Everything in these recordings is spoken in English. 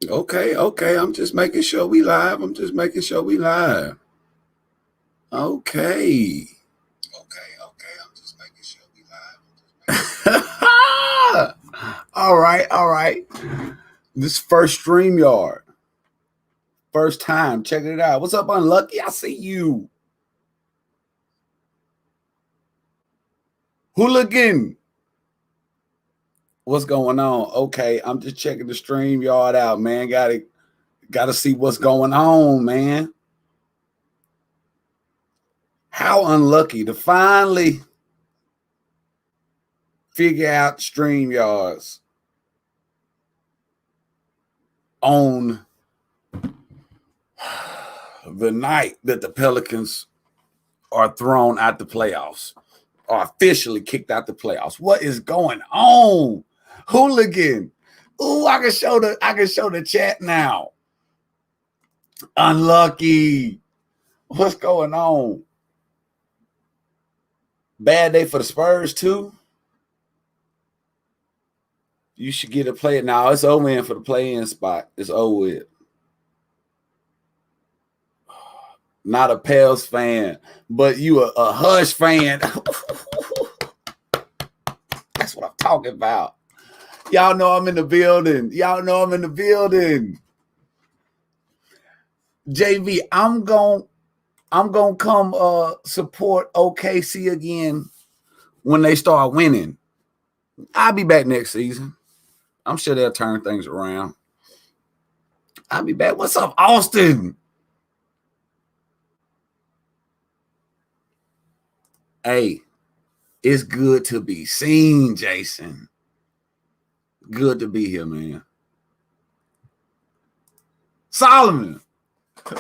Okay. I'm just making sure we live. Okay. I'm just making sure we live. All right. This first StreamYard. First time. Checking it out. What's up, Unlucky? I see you. Hooligan. What's going on? Okay, I'm just checking the StreamYard out, man. Gotta see what's going on, man. How unlucky to finally figure out StreamYards on the night that the Pelicans are thrown out the playoffs, or officially kicked out the playoffs. What is going on? Hooligan. Ooh, I can show the chat now. Unlucky. What's going on? Bad day for the Spurs too. You should get a play. Now it's over in for the play-in spot. It's over with. Not a Pels fan, but you a Hush fan. That's what I'm talking about. Y'all know I'm in the building. JV, I'm gonna come support OKC again when they start winning. I'll be back next season. I'm sure they'll turn things around. I'll be back. What's up, Austin? Hey, it's good to be seen, Jason. Good to be here, man. Solomon,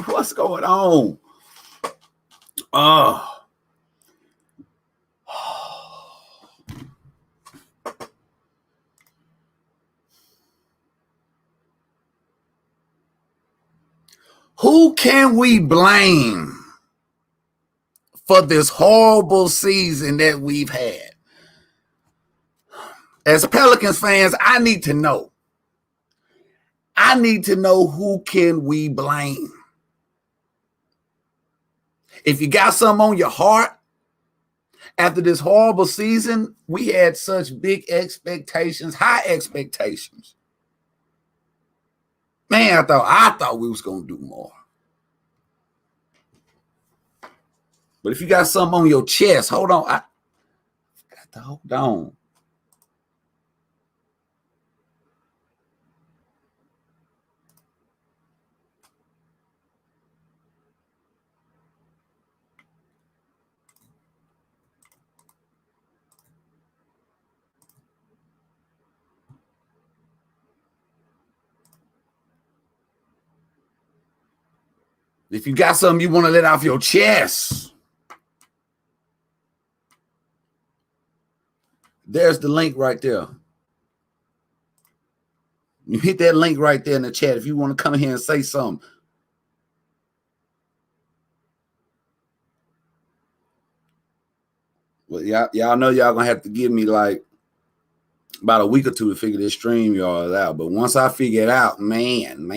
what's going on? Who can we blame for this horrible season that we've had? As Pelicans fans, I need to know. Who can we blame. If you got something on your heart, after this horrible season, we had such big expectations, high expectations. Man, I thought we was going to do more. But if you got something on your chest, hold on. I got to hold on. If you got something you want to let off your chest, there's the link right there. You hit that link right there in the chat if you want to come here and say something. Well, y'all know y'all gonna have to give me like about a week or two to figure this StreamYard out. But once I figure it out, man.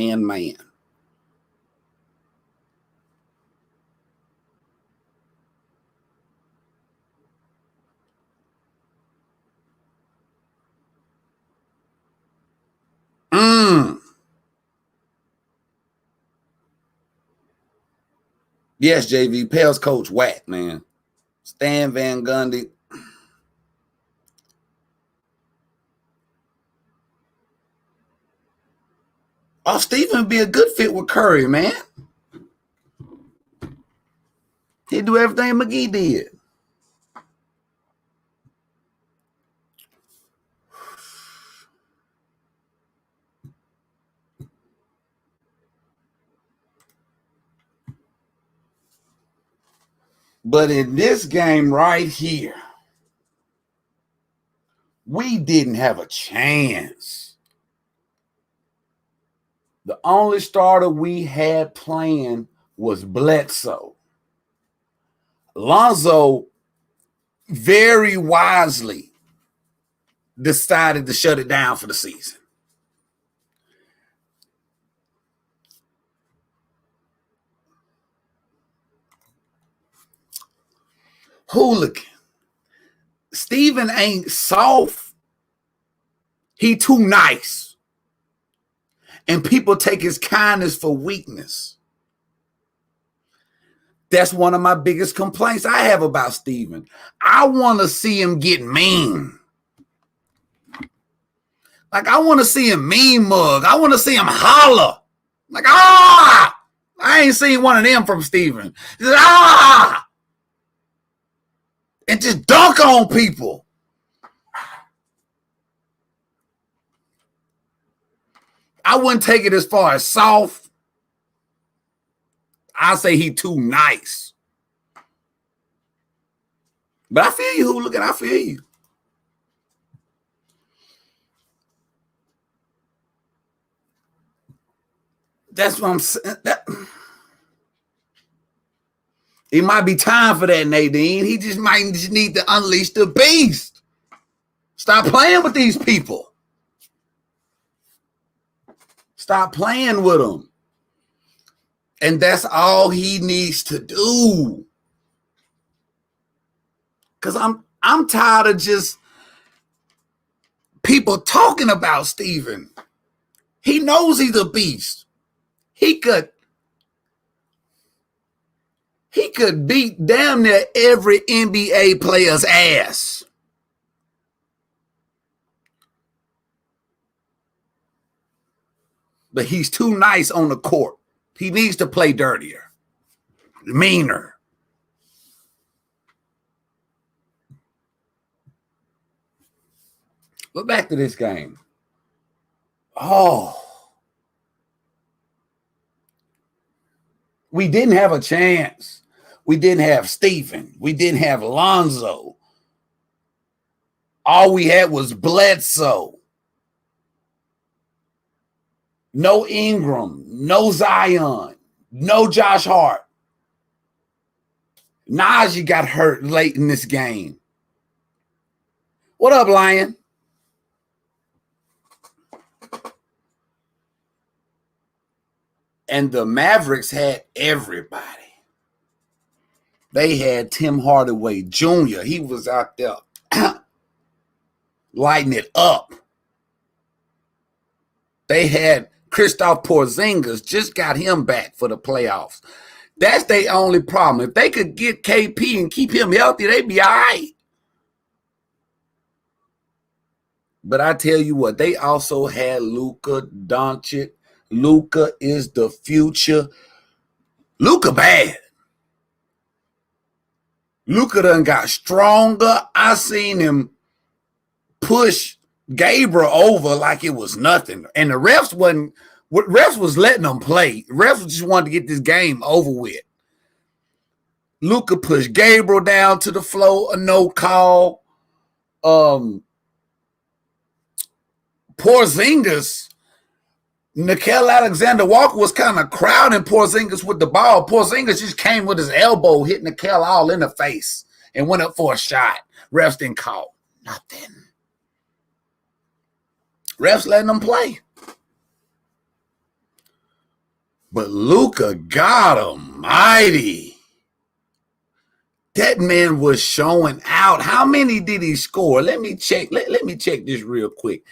Yes, JV. Pels coach whack, man. Stan Van Gundy. Oh, Stephen would be a good fit with Curry, man. He'd do everything McGee did. But in this game right here, we didn't have a chance. The only starter we had playing was Bledsoe. Lonzo very wisely decided to shut it down for the season. Hooligan. Steven ain't soft. He too nice. And people take his kindness for weakness. That's one of my biggest complaints I have about Steven. I want to see him get mean. Like, I want to see him mean mug. I want to see him holler. Like, ah! I ain't seen one of them from Steven. Just, ah! And just dunk on people. I wouldn't take it as far as soft. I say he too nice. But I feel you, Hooligan. I feel you. That's what I'm saying. It might be time for that, Nadine. He just might just need to unleash the beast. Stop playing with these people. Stop playing with them. And that's all he needs to do. Because I'm tired of just people talking about Steven. He knows he's a beast. He could beat damn near every NBA player's ass. But he's too nice on the court. He needs to play dirtier, meaner. But back to this game. Oh. We didn't have a chance. We didn't have Steven. We didn't have Lonzo. All we had was Bledsoe. No Ingram. No Zion. No Josh Hart. Najee got hurt late in this game. What up, Lion? And the Mavericks had everybody. They had Tim Hardaway Jr. He was out there lighting it up. They had Kristaps Porzingis, just got him back for the playoffs. That's their only problem. If they could get KP and keep him healthy, they'd be all right. But I tell you what, they also had Luka Doncic. Luka is the future. Luka bad. Luka done got stronger. I seen him push Gabriel over like it was nothing. And the refs was letting them play. Refs just wanted to get this game over with. Luka pushed Gabriel down to the floor, a no call. Porzingis, Nickeil Alexander-Walker was kind of crowding Porzingis with the ball. Porzingis just came with his elbow, hit Nickeil all in the face, and went up for a shot. Refs didn't call nothing. Refs letting them play. But Luka, God almighty, that man was showing out. How many did he score? Let me check. Let me check this real quick.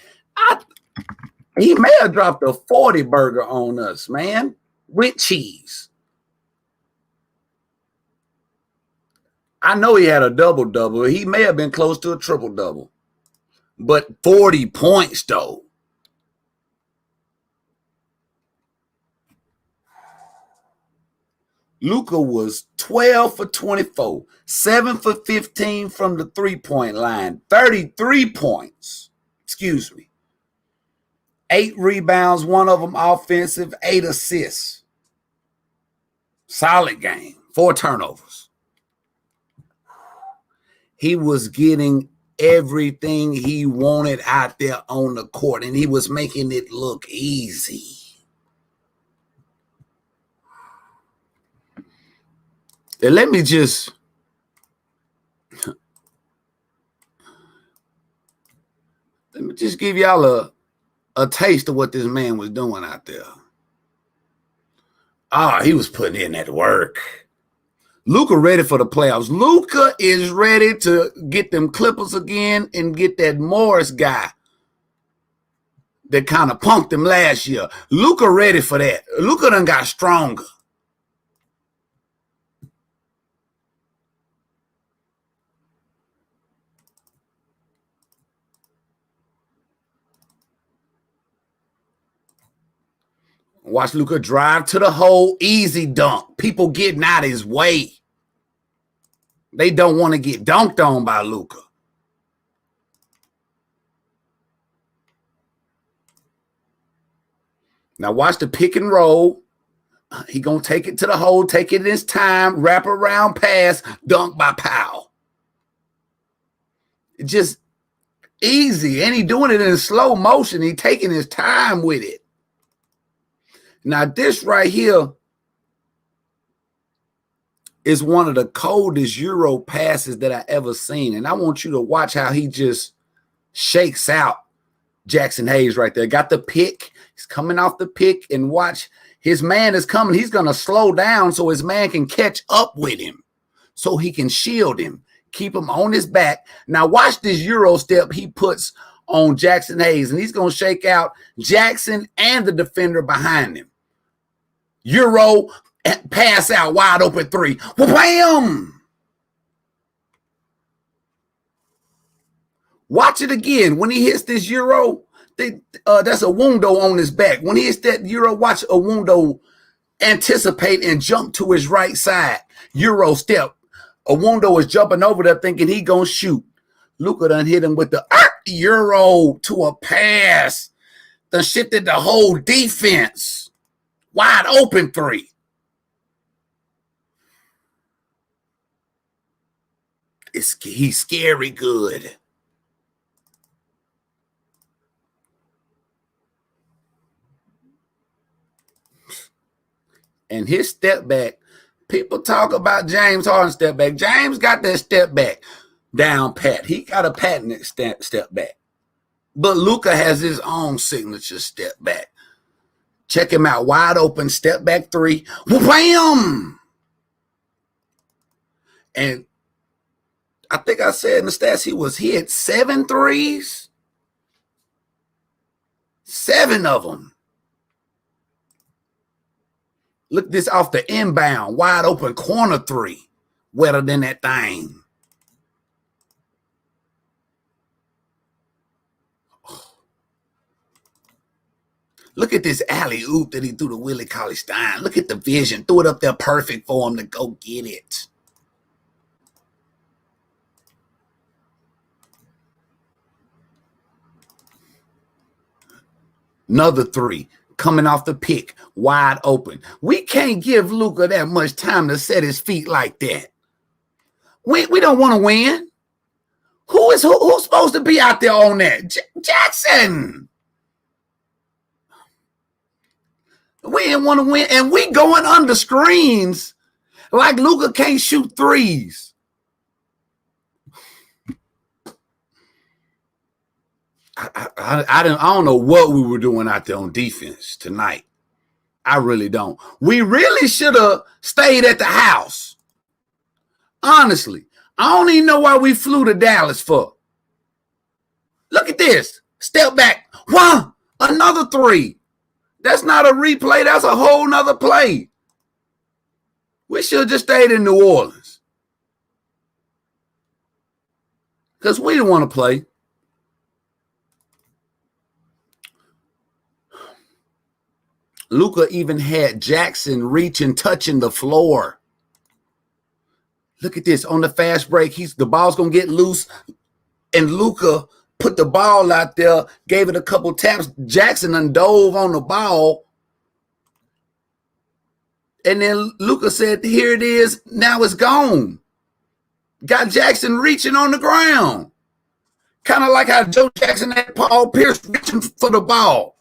He may have dropped a 40 burger on us, man, with cheese. I know he had a double-double. He may have been close to a triple-double. But 40 points, though. Luka was 12 for 24, 7 for 15 from the three-point line, 33 points. Excuse me. 8 rebounds, 1 of them offensive, 8 assists. Solid game. 4 turnovers. He was getting everything he wanted out there on the court, and he was making it look easy. And let me just give y'all a taste of what this man was doing out there. He was putting in that work. Luka ready for the playoffs. Luka is ready to get them Clippers again and get that Morris guy that kind of punked him last year. Luka ready for that. Luka done got stronger. Watch Luka drive to the hole, easy dunk. People getting out of his way. They don't want to get dunked on by Luka. Now watch the pick and roll. He gonna take it to the hole, take it in his time, wrap around pass, dunk by Powell. Just easy, and he doing it in slow motion. He taking his time with it. Now this right here is one of the coldest Euro passes that I ever seen, and I want you to watch how he just shakes out Jackson Hayes right there. Got the pick. He's coming off the pick, and watch, his man is coming. He's going to slow down so his man can catch up with him, so he can shield him, keep him on his back. Now watch this Euro step he puts on Jackson Hayes, and he's going to shake out Jackson and the defender behind him. Euro, pass out, wide open three. Wham! Watch it again. When he hits this Euro, that's a Wundo on his back. When he hits that Euro, watch a Wundo anticipate and jump to his right side. Euro step. A Wundo is jumping over there thinking he gonna shoot. Luka done hit him with the Euro to a pass. Done shifted the whole defense. Wide open three. He's scary good. And his step back, people talk about James Harden step back. James got that step back down pat. He got a patented step back. But Luka has his own signature step back. Check him out. Wide open, step back three. Wham! And I think I said in the stats he hit 7 threes. 7 of them. Look this off the inbound, wide open corner three. Wetter than that thing. Oh. Look at this alley-oop that he threw to Willie Cauley-Stein. Look at the vision. Threw it up there perfect for him to go get it. Another three. Coming off the pick, wide open. We can't give Luka that much time to set his feet like that. We don't want to win. Who's supposed to be out there on that? Jackson. We didn't want to win, and we going under screens like Luka can't shoot threes. I don't know what we were doing out there on defense tonight. I really don't. We really should have stayed at the house. Honestly, I don't even know why we flew to Dallas for. Look at this. Step back. One. Another three. That's not a replay. That's a whole nother play. We should have just stayed in New Orleans. Because we didn't want to play. Luka even had Jackson reaching, touching the floor. Look at this on the fast break. The ball's gonna get loose, and Luka put the ball out there, gave it a couple taps. Jackson undove on the ball, and then Luka said, "Here it is. Now it's gone." Got Jackson reaching on the ground, kind of like how Joe Jackson had Paul Pierce reaching for the ball.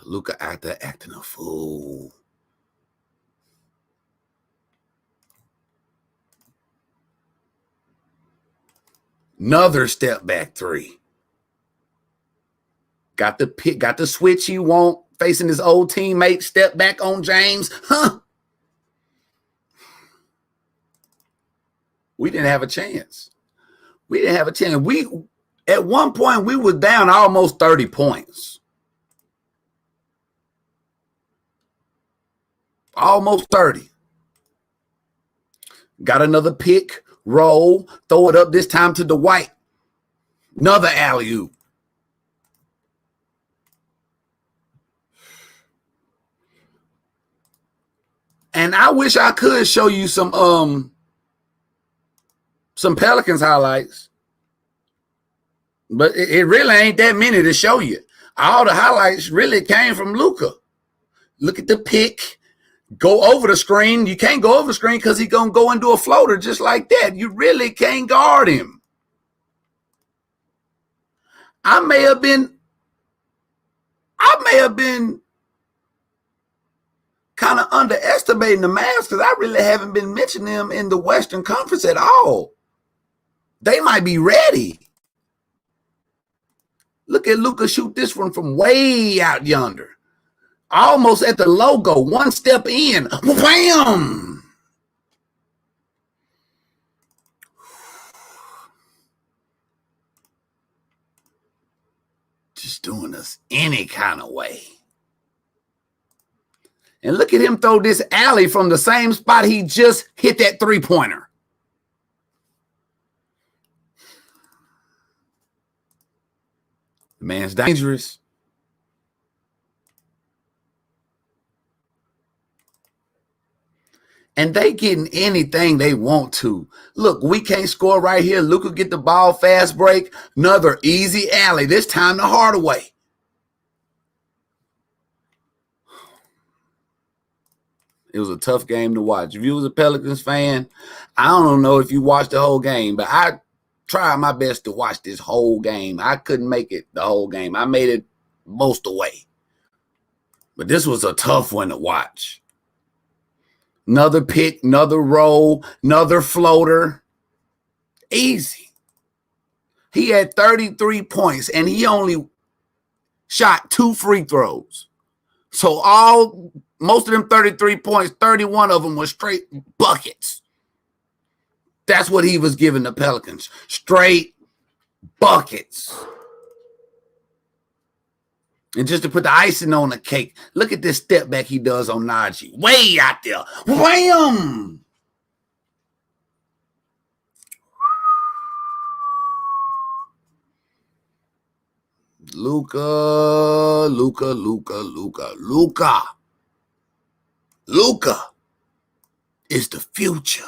Luka out there acting a fool. Another step back three. Got the pick, got the switch he want. facing his old teammate, step back on James. We didn't have a chance. We didn't have a chance. At one point, we were down almost 30 points. Almost 30. Got another pick, roll, throw it up, this time to Dwight. Another alley-oop. And I wish I could show you some Pelicans highlights. But it really ain't that many to show you. All the highlights really came from Luka. Look at the pick. Go over the screen. You can't go over the screen because he's going to go into a floater just like that. You really can't guard him. I may have been kind of underestimating the Mavs because I really haven't been mentioning them in the Western Conference at all. They might be ready. Look at Luka shoot this one from way out yonder. Almost at the logo, one step in. Wham! Just doing us any kind of way. And look at him throw this alley from the same spot he just hit that three-pointer. The man's dangerous. And they getting anything they want to. Look, we can't score right here. Luka get the ball, fast break. Another easy alley. This time the Hardaway. It was a tough game to watch. If you was a Pelicans fan, I don't know if you watched the whole game, but I tried my best to watch this whole game. I couldn't make it the whole game. I made it most of the way. But this was a tough one to watch. Another pick, another roll, another floater. Easy. He had 33 points, and he only shot 2 free throws. So most of them 33 points, 31 of them were straight buckets. That's what he was giving the Pelicans. Straight buckets. And just to put the icing on the cake, look at this step back he does on Najee. Way out there. Wham! Luka is the future.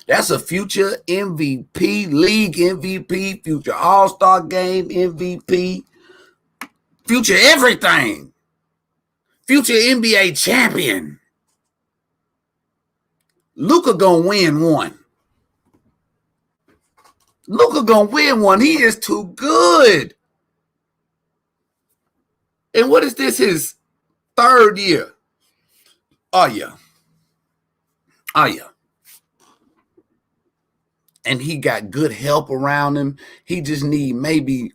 That's a future MVP, league MVP, future All-Star game MVP, future everything. Future NBA champion. Luka gonna win one. Luka gonna win one. He is too good. And what is this, his 3rd year? Oh, yeah. And he got good help around him. He just need maybe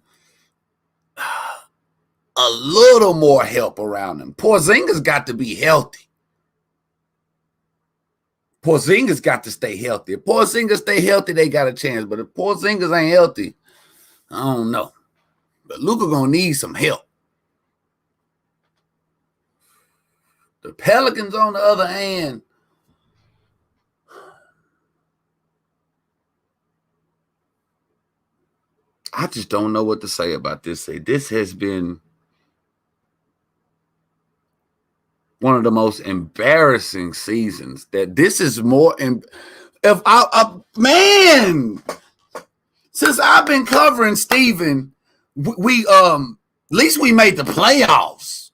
a little more help around him. Porzingis got to be healthy. Porzingis got to stay healthy. If Porzingis stay healthy, they got a chance. But if Porzingis ain't healthy, I don't know. But Luka gonna need some help. The Pelicans, on the other hand, I just don't know what to say about this. This has been one of the most embarrassing seasons. That this is more. Man, since I've been covering Steven, we at least we made the playoffs.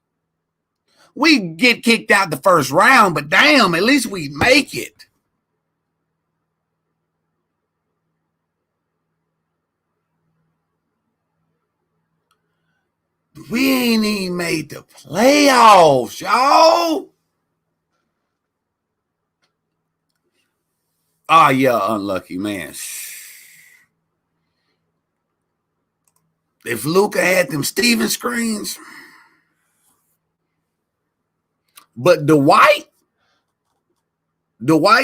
We get kicked out the first round, but damn, at least we make it. We ain't even made the playoffs, y'all. Oh, yeah, unlucky, man. If Luka had them Steven screens, But the white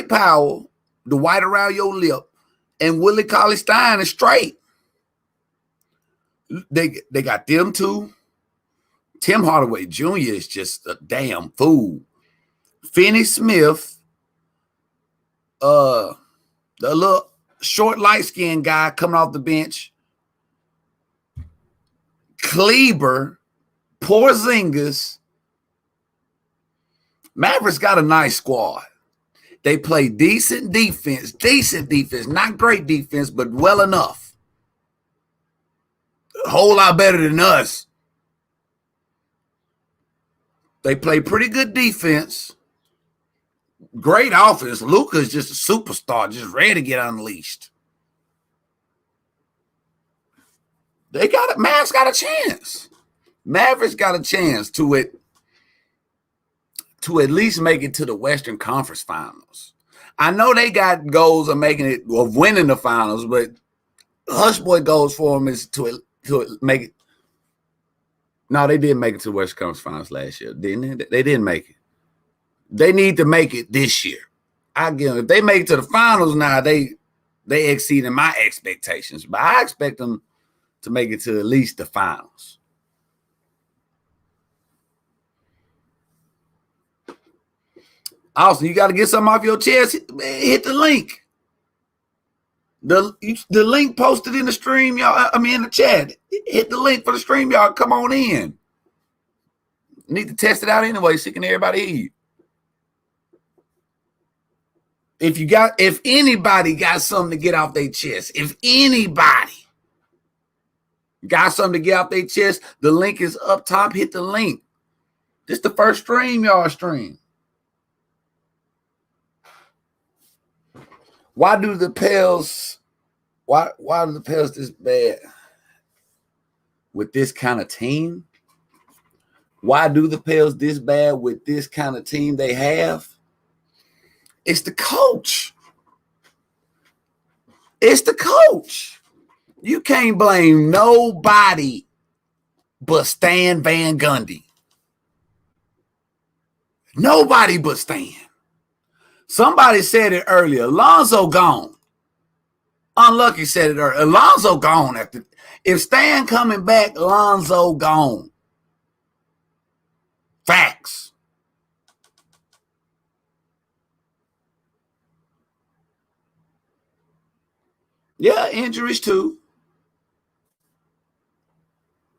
Powell, the white around your lip, and Willie Cauley-Stein is straight. They got them two. Tim Hardaway Jr. is just a damn fool. Finney Smith, the little short, light-skinned guy coming off the bench, Kleber, Porzingis. Mavericks got a nice squad. They play decent defense, not great defense, but well enough. A whole lot better than us. They play pretty good defense. Great offense. Luka is just a superstar, just ready to get unleashed. Mavs got a chance. Mavericks got a chance to at least make it to the Western Conference Finals. I know they got goals of winning the finals, but Hushboy goals for them is to make it. No, they didn't make it to the Western Conference Finals last year, didn't they? They didn't make it. They need to make it this year. I give them. If they make it to the finals now, they exceeding my expectations. But I expect them to make it to at least the finals. Austin, you got to get something off your chest. Hit the link. The link posted in the stream, y'all. I mean, in the chat. Hit the link for the stream, y'all. Come on in. Need to test it out anyway, so can everybody hear you. If anybody got something to get off their chest, if anybody got something to get off their chest, the link is up top. Hit the link. This is the first stream y'all stream. Why do the Pels this bad with this kind of team? Why do the Pels this bad with this kind of team they have? It's the coach. It's the coach. You can't blame nobody but Stan Van Gundy. Nobody but Stan. Somebody said it earlier. Alonzo gone. Unlucky said it earlier. Alonzo gone after. If Stan coming back, Alonzo gone. Facts. Yeah, injuries too.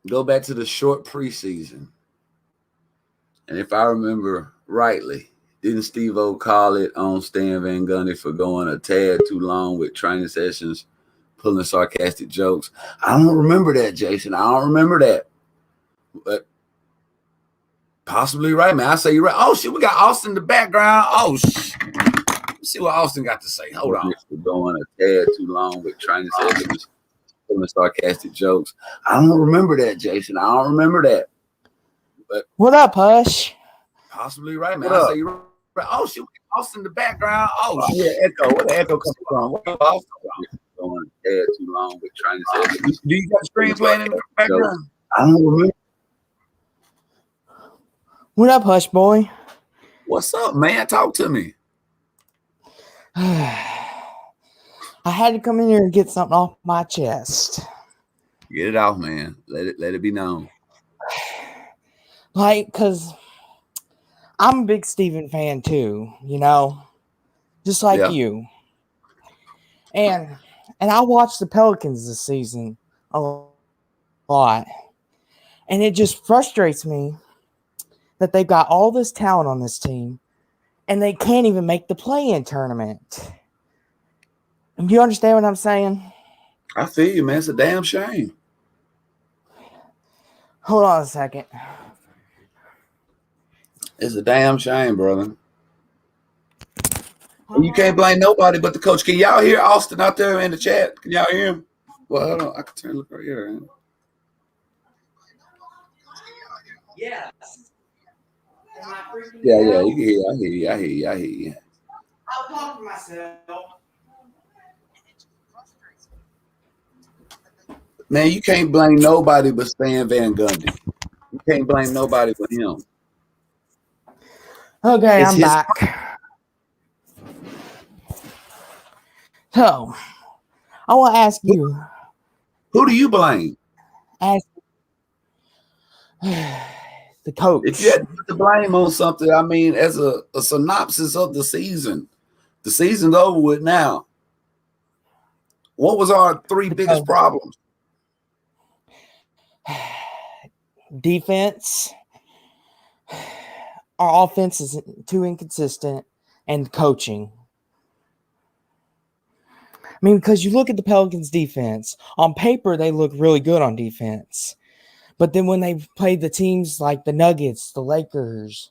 Go back to the short preseason. And if I remember rightly, didn't Steve-O call it on Stan Van Gundy for going a tad too long with training sessions, pulling sarcastic jokes? I don't remember that, Jason. I don't remember that. But possibly right, man. I say you're right. Oh, shit, we got Austin in the background. Oh, shit. Let's see what Austin got to say. Hold on. For going a tad too long with training sessions, pulling sarcastic jokes. I don't remember that, Jason. I don't remember that. But what up, Hush? Possibly right, man. I say you're right. Oh, shit, Austin in the background. Oh, shit, echo. Where the echo coming from? Where Austin going a tad too long with training sessions? Do you got the screen playing in the background? I don't remember. What up, Hush boy? What's up, man? Talk to me. I had to come in here and get something off my chest. Get it off, man. Let it be known. Because I'm a big Steven fan too, just like you. And I watched the Pelicans this season a lot. And it just frustrates me that they've got all this talent on this team and they can't even make the play-in tournament. Do you understand what I'm saying? I feel you, man. It's a damn shame. Hold on a second. It's a damn shame, brother. And you can't blame nobody but the coach. Can y'all hear Austin out there in the chat? Can y'all hear him? Well, hold on. I can turn look right here. Yes. Yeah, you can hear. I hear you. I'll talk to myself. Man, you can't blame nobody but Stan Van Gundy. You can't blame nobody but him. Okay, It's I'm his. back. So, I want to ask you. Who do you blame? Ask the If you coach. had to put the blame on something, I mean, as a synopsis of the season's over with now. What was our three biggest problems? Defense. Our offense is too inconsistent, and coaching. I mean, because you look at the Pelicans' defense, on paper, they look really good on defense. But then when they play the teams like the Nuggets, the Lakers,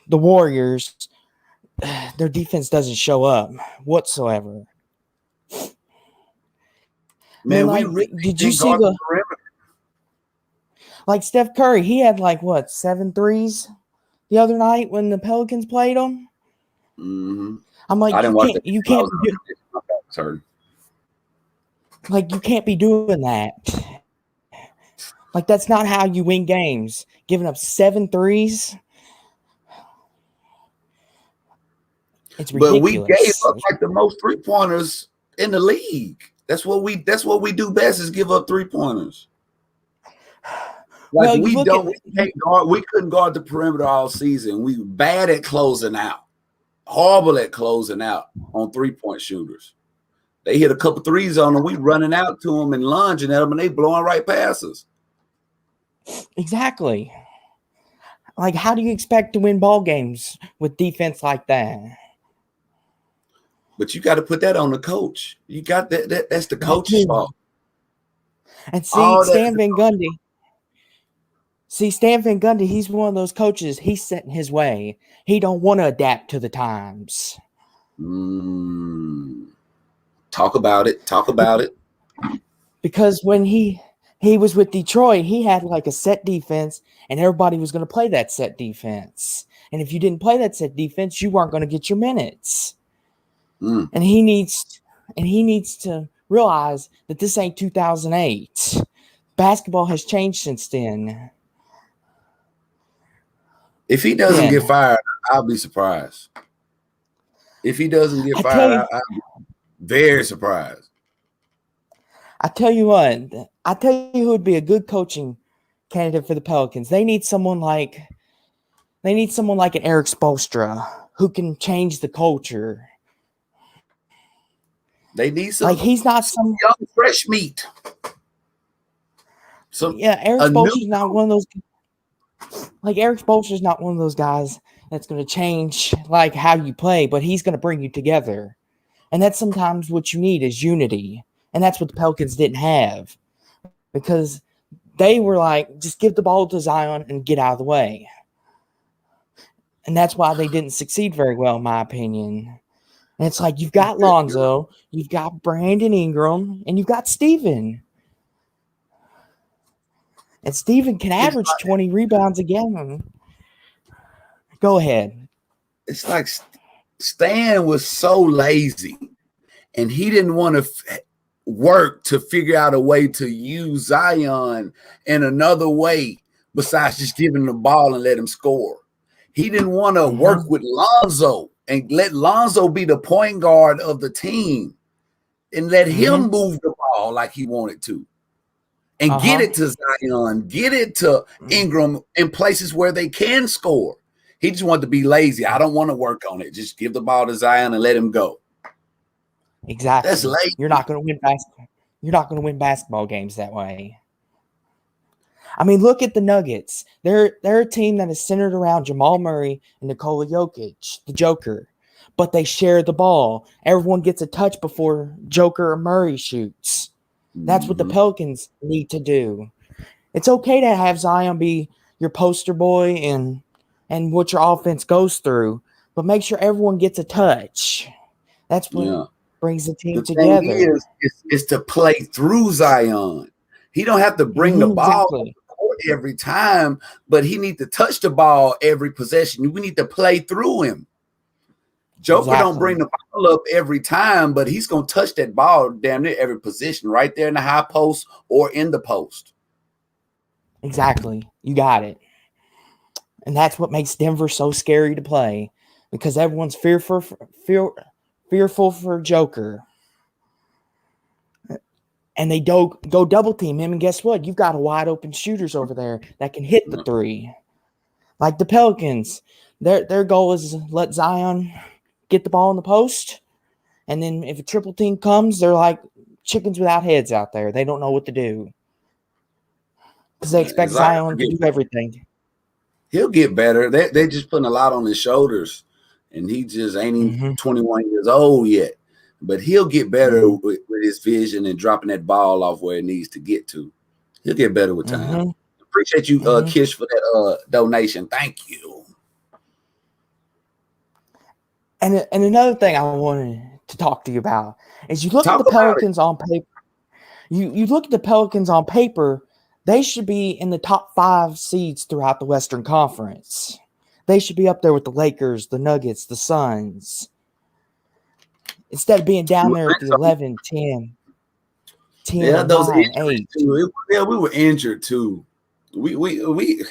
the Warriors, their defense doesn't show up whatsoever. Man, we like, really did you can't see guard the perimeter. like Steph Curry? He had 7 threes the other night when the Pelicans played him. Mm-hmm. I'm like, I didn't watch that. You can't be doing that. Like, that's not how you win games. Giving up 7 threes. It's ridiculous. But we gave up the most 3-pointers in the league. That's what we do best, is give up 3-pointers. We couldn't guard the perimeter all season. We were bad at closing out, horrible at closing out on 3-point shooters. They hit a couple threes on them, we running out to them and lunging at them, and they blowing right past us. Exactly. Like, how do you expect to win ball games with defense like that? But you got to put that on the coach. You got that. That's the coach's fault. And see, Stan Van Gundy. Stan Van Gundy, he's one of those coaches. He's set in his way. He don't want to adapt to the times. Talk about it. Because when he was with Detroit, he had a set defense, and everybody was going to play that set defense. And if you didn't play that set defense, you weren't going to get your minutes. And he needs to realize that this ain't 2008. Basketball has changed since then. If he doesn't get fired, I'll be surprised. If he doesn't get fired, I'll be very surprised. I tell you what, who would be a good coaching candidate for the Pelicans. They need someone like an Eric Spoelstra who can change the culture. They need some he's not some young fresh meat. Eric Spoelstra's not one of those. Eric Spoelstra's not one of those guys that's going to change how you play, but he's going to bring you together, and that's sometimes what you need is unity, and that's what the Pelicans didn't have, because they were just give the ball to Zion and get out of the way, and that's why they didn't succeed very well, in my opinion. And it's you've got Lonzo, you've got Brandon Ingram, and you've got Steven. And Steven can average 20 rebounds again. Go ahead. It's Stan was so lazy, and he didn't want to work to figure out a way to use Zion in another way besides just giving him the ball and let him score. He didn't want to work with Lonzo and let Lonzo be the point guard of the team and let him move the ball like he wanted to. And get it to Zion, get it to Ingram in places where they can score. He just wanted to be lazy. I don't want to work on it. Just give the ball to Zion and let him go. Exactly. That's lazy. You're not going to win basketball. You're not going to win basketball games that way. I mean, look at the Nuggets. They're a team that is centered around Jamal Murray and Nikola Jokic, the Joker. But they share the ball. Everyone gets a touch before Joker or Murray shoots. That's what the Pelicans need to do. It's okay to have Zion be your poster boy and what your offense goes through, but make sure everyone gets a touch. That's what brings the team together. Thing is to play through Zion. He don't have to bring the ball every time, but he needs to touch the ball every possession. We need to play through him. Joker don't bring the ball up every time, but he's going to touch that ball damn near every position, right there in the high post or in the post. Exactly. You got it. And that's what makes Denver so scary to play, because everyone's fearful for Joker. And they go double team him, and guess what? You've got a wide open shooters over there that can hit the three. Like the Pelicans, their goal is let Zion get the ball in the post, and then if a triple team comes, they're like chickens without heads out there. They don't know what to do because they expect Zion to do everything. He'll get better. They just putting a lot on his shoulders, and he just ain't even 21 years old yet. But he'll get better with his vision and dropping that ball off where it needs to get to. He'll get better with time. Appreciate you, Kish, for that donation. Thank you. And another thing I wanted to talk to you about is you look at the Pelicans on paper. You look at the Pelicans on paper, they should be in the top 5 seeds throughout the Western Conference. They should be up there with the Lakers, the Nuggets, the Suns. Instead of being down there at the 11, 10, yeah, those 9, 8. Too. Yeah, we were injured too. We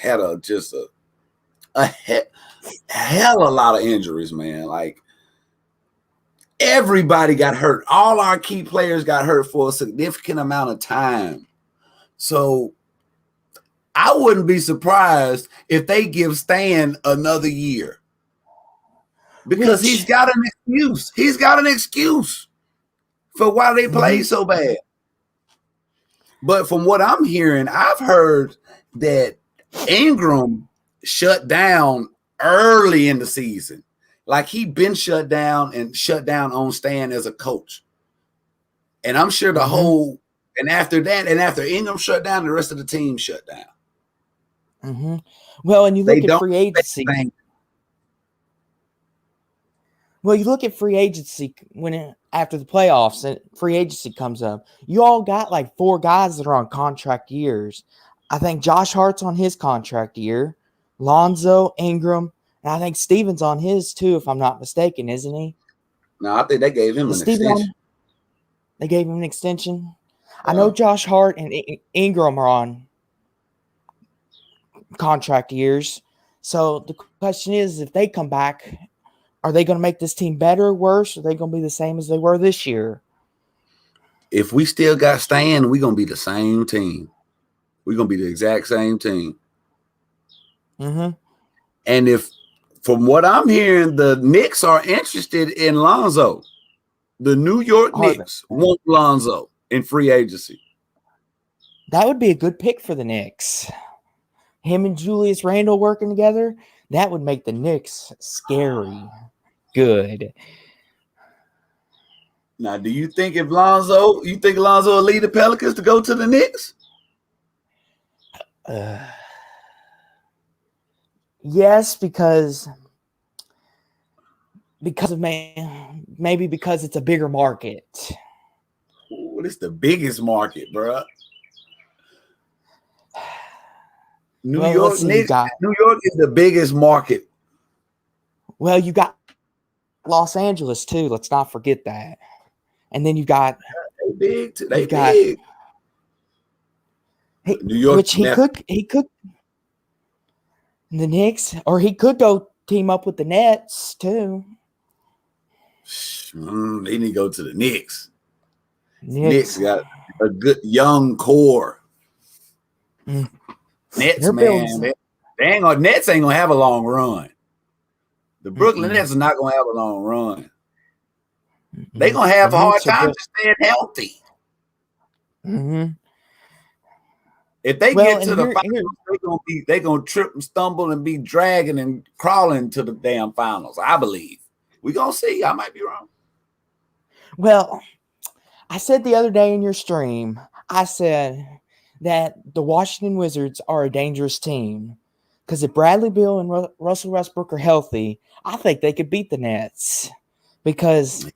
had a hell of a lot of injuries, man. Like everybody got hurt. All our key players got hurt for a significant amount of time. So I wouldn't be surprised if they give Stan another year. Because he's got an excuse. He's got an excuse for why they play so bad. But from what I'm hearing, I've heard that Ingram shut down early in the season. Like he'd been shut down on Stan as a coach. And I'm sure the whole, and after Ingram shut down, the rest of the team shut down. Well, and you look at free agency. Well, you look at free agency after the playoffs and free agency comes up. You all got like 4 guys that are on contract years. I think Josh Hart's on his contract year, Lonzo, Ingram, and I think Steven's on his too, if I'm not mistaken, isn't he? No, I think they gave him an extension. They gave him an extension. I know Josh Hart and Ingram are on contract years. So the question is, if they come back, are they going to make this team better or worse? Or are they going to be the same as they were this year? If we still got Stan, we're going to be the same team. We're going to be the exact same team. And if, from what I'm hearing, the Knicks are interested in Lonzo. The New York Knicks want Lonzo in free agency. That would be a good pick for the Knicks. Him and Julius Randle working together, that would make the Knicks scary good. Now, do you think Lonzo will lead the Pelicans to go to the Knicks? Yes, because of maybe because it's a bigger market. Well, it's the biggest market, bro. New York is the biggest market. Well, you got Los Angeles too. Let's not forget that. And then you got they big. New York, which he could the Knicks, or he could go team up with the Nets too. They need to go to the Knicks. Knicks got a good young core. Nets, man, Nets ain't gonna have a long run. The Brooklyn Nets are not gonna have a long run. They're gonna have a hard time staying healthy. If they get to the finals, they're gonna trip and stumble and be dragging and crawling to the damn finals. I believe. We're gonna see. I might be wrong. Well, I said the other day in your stream, I said that the Washington Wizards are a dangerous team because if Bradley Beal and Russell Westbrook are healthy, I think they could beat the Nets because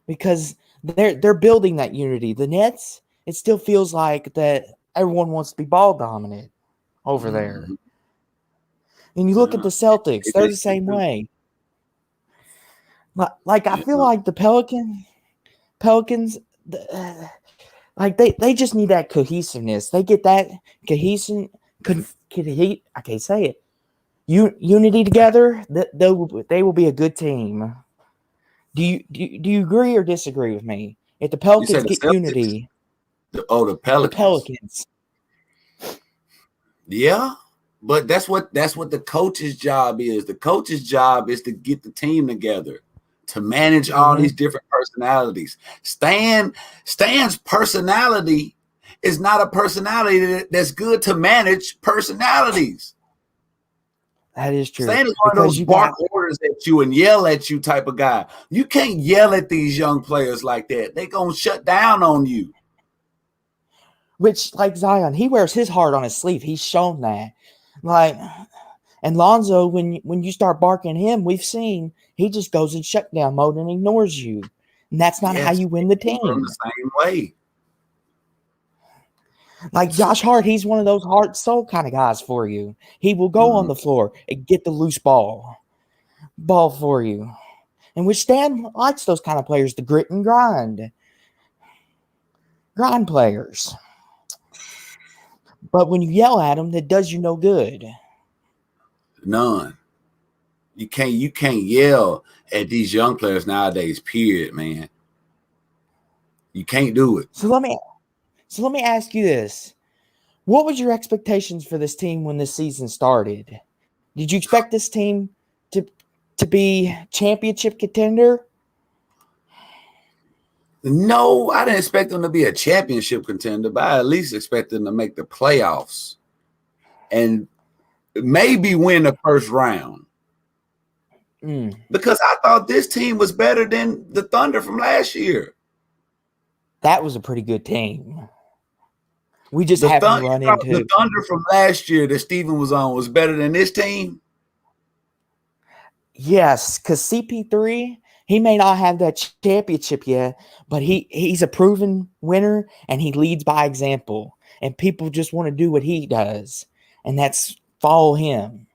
because they're building that unity. The Nets, it still feels like that everyone wants to be ball dominant over there. And you look at the Celtics, they're the same way. Like I feel like the Pelicans, like they just need that cohesiveness. They get that I can't say it. Unity together, they will be a good team. Do you agree or disagree with me? If the Pelicans get unity, the Pelicans. The Pelicans. Yeah, but that's what the coach's job is. The coach's job is to get the team together, to manage all these different personalities. Stan's personality is not a personality that's good to manage personalities. That is true. Stan is one of those bark orders at you and yell at you type of guy. You can't yell at these young players like that. They're going to shut down on you. Which, like Zion, he wears his heart on his sleeve. He's shown that. Like, and Lonzo, when you start barking at him, we've seen he just goes in shutdown mode and ignores you. And that's not how you win the team. The same way. Like Josh Hart, he's one of those heart soul kind of guys for you. He will go on the floor and get the loose ball for you. And which Stan likes those kind of players, the grit and grind players. But when you yell at them, that does you no good. None. You can't yell at these young players nowadays, period, man. You can't do it. So let me ask you this. What was your expectations for this team when this season started? Did you expect this team to be championship contender? No, I didn't expect them to be a championship contender, but I at least expect them to make the playoffs and maybe win the first round. Because I thought this team was better than the Thunder from last year. That was a pretty good team. We just haven't run into the Thunder from last year that Steven was on was better than this team. Yes, because CP3, he may not have that championship yet, but he's a proven winner and he leads by example. And people just want to do what he does, and that's follow him.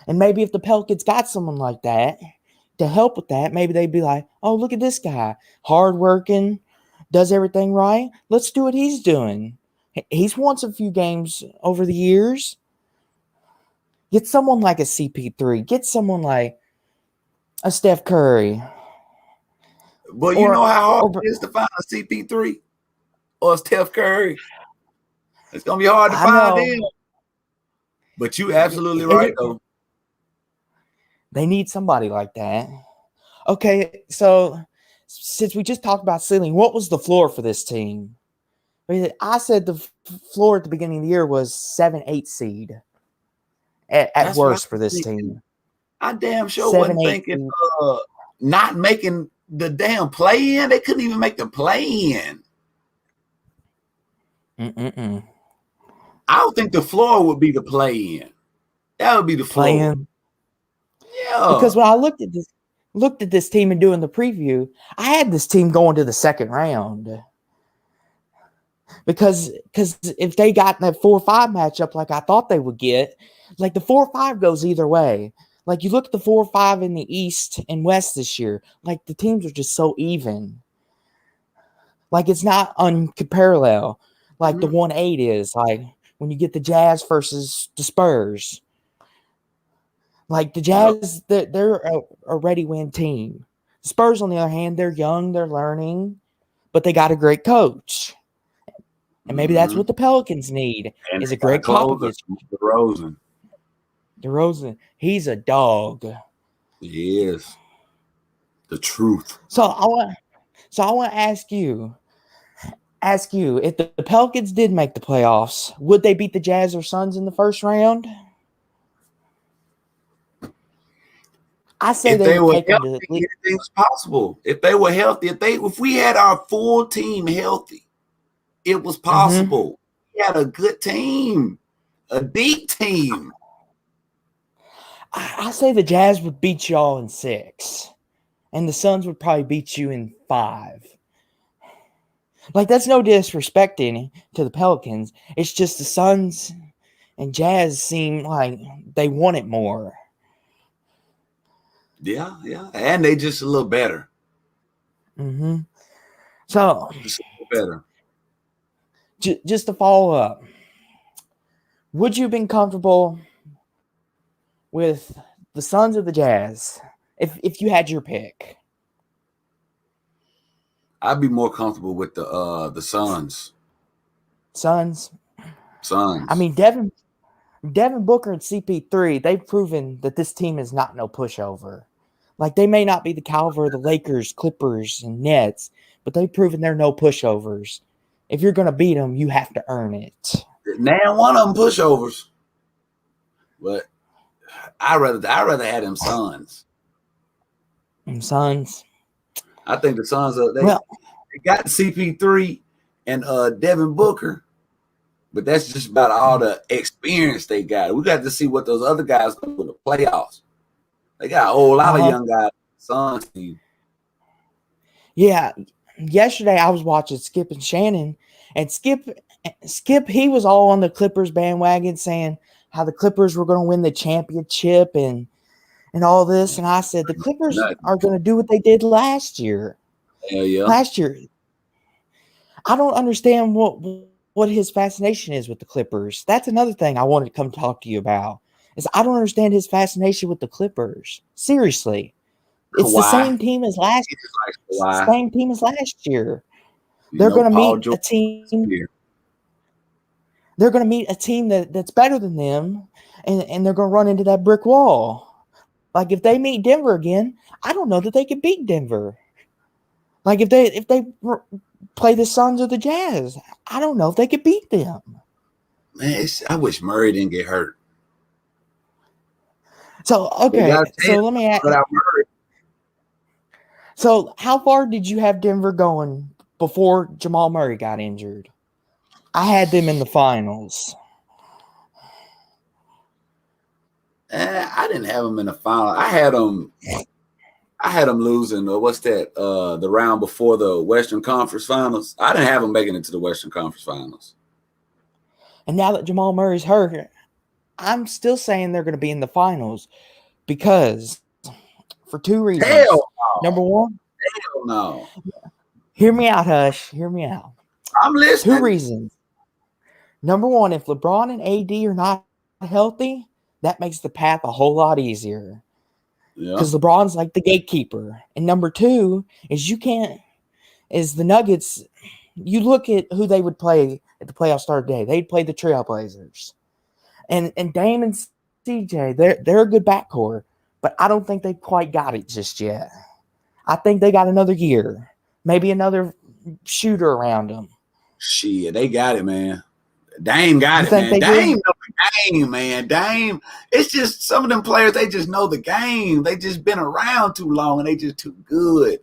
And maybe if the Pelicans got someone like that to help with that, maybe they'd be like, oh, look at this guy, hardworking, does everything right. Let's do what he's doing. He's won a few games over the years. Get someone like a CP3. Get someone like a Steph Curry. But you know how hard it is to find a CP3 or a Steph Curry? It's going to be hard to find them. But you absolutely right, though. They need somebody like that. Okay, so since we just talked about ceiling, what was the floor for this team? I said the floor at the beginning of the year was 7-8 seed at worst for this team. I damn sure wasn't thinking not making the damn play-in. They couldn't even make the play-in. I don't think the floor would be the play-in. That would be the floor. Play-in? Yeah. Because when I looked at this team and doing the preview, I had this team going to the second round. Because if they got that 4-5 matchup like I thought they would get, like the 4-5 goes either way. Like you look at the 4-5 in the East and West this year, like the teams are just so even. Like it's not unparalleled like the 1-8 is. Like when you get the Jazz versus the Spurs. Like the Jazz, they're a ready-win team. The Spurs, on the other hand, they're young, they're learning, but they got a great coach. And maybe that's what the Pelicans need, is a great Popovich. DeRozan, he's a dog. He is. The truth. So I want to ask you, if the Pelicans did make the playoffs, would they beat the Jazz or Suns in the first round? I say they would take them to anything's possible. If they were healthy, if we had our full team healthy, it was possible. We had a good team, a deep team. I say the Jazz would beat y'all in 6, and the Suns would probably beat you in 5. Like, that's no disrespecting to the Pelicans. It's just the Suns and Jazz seem like they want it more. Yeah. And they just a little better. So, just a little better. Just to follow up, would you have been comfortable with the Suns or the Jazz if you had your pick? I'd be more comfortable with the Suns. Suns. Suns. I mean, Devin Booker and CP3, they've proven that this team is not no pushover. Like, they may not be the caliber of the Lakers, Clippers, and Nets, but they've proven they're no pushovers. If you're going to beat them, you have to earn it. Now one of them pushovers, but I rather have them Suns. Suns. I think the Suns they got CP3 and Devin Booker, but that's just about all the experience they got. We got to see what those other guys do in the playoffs. They got a whole lot of young guys. Suns team. Yeah, yesterday I was watching Skip and Shannon, and Skip, he was all on the Clippers bandwagon saying how the Clippers were going to win the championship and all this. And I said, the Clippers are going to do what they did last year. Hell yeah. Last year. I don't understand what his fascination is with the Clippers. That's another thing I wanted to come talk to you about. Is I don't understand his fascination with the Clippers. Seriously. It's the same team as last year. Same team as last year. They're going to meet a team. They're going to meet a team that's better than them, and they're going to run into that brick wall. Like, if they meet Denver again, I don't know that they could beat Denver. Like, if they play the Suns or the Jazz, I don't know if they could beat them. Man, I wish Murray didn't get hurt. So, okay. So let me ask. So, how far did you have Denver going before Jamal Murray got injured? I had them in the finals. I didn't have them in the final. I had them losing. What's that? The round before the Western Conference Finals. I didn't have them making it to the Western Conference Finals. And now that Jamal Murray's hurt, I'm still saying they're going to be in the finals because for two reasons. Hell no. Number one. Hell no. Hear me out, Hush. Hear me out. I'm listening. 2 reasons. Number one, if LeBron and AD are not healthy, that makes the path a whole lot easier. Because LeBron's like the gatekeeper. And number 2 is the Nuggets, you look at who they would play at the playoff start day. They'd play the Trailblazers. And Dame and CJ, they're a good backcourt, but I don't think they've quite got it just yet. I think they got another year. Maybe another shooter around them. Shit, they got it, man. Dame got it, man. Dame know the game, man. Dame, it's just some of them players, they just know the game. They just been around too long and they just too good.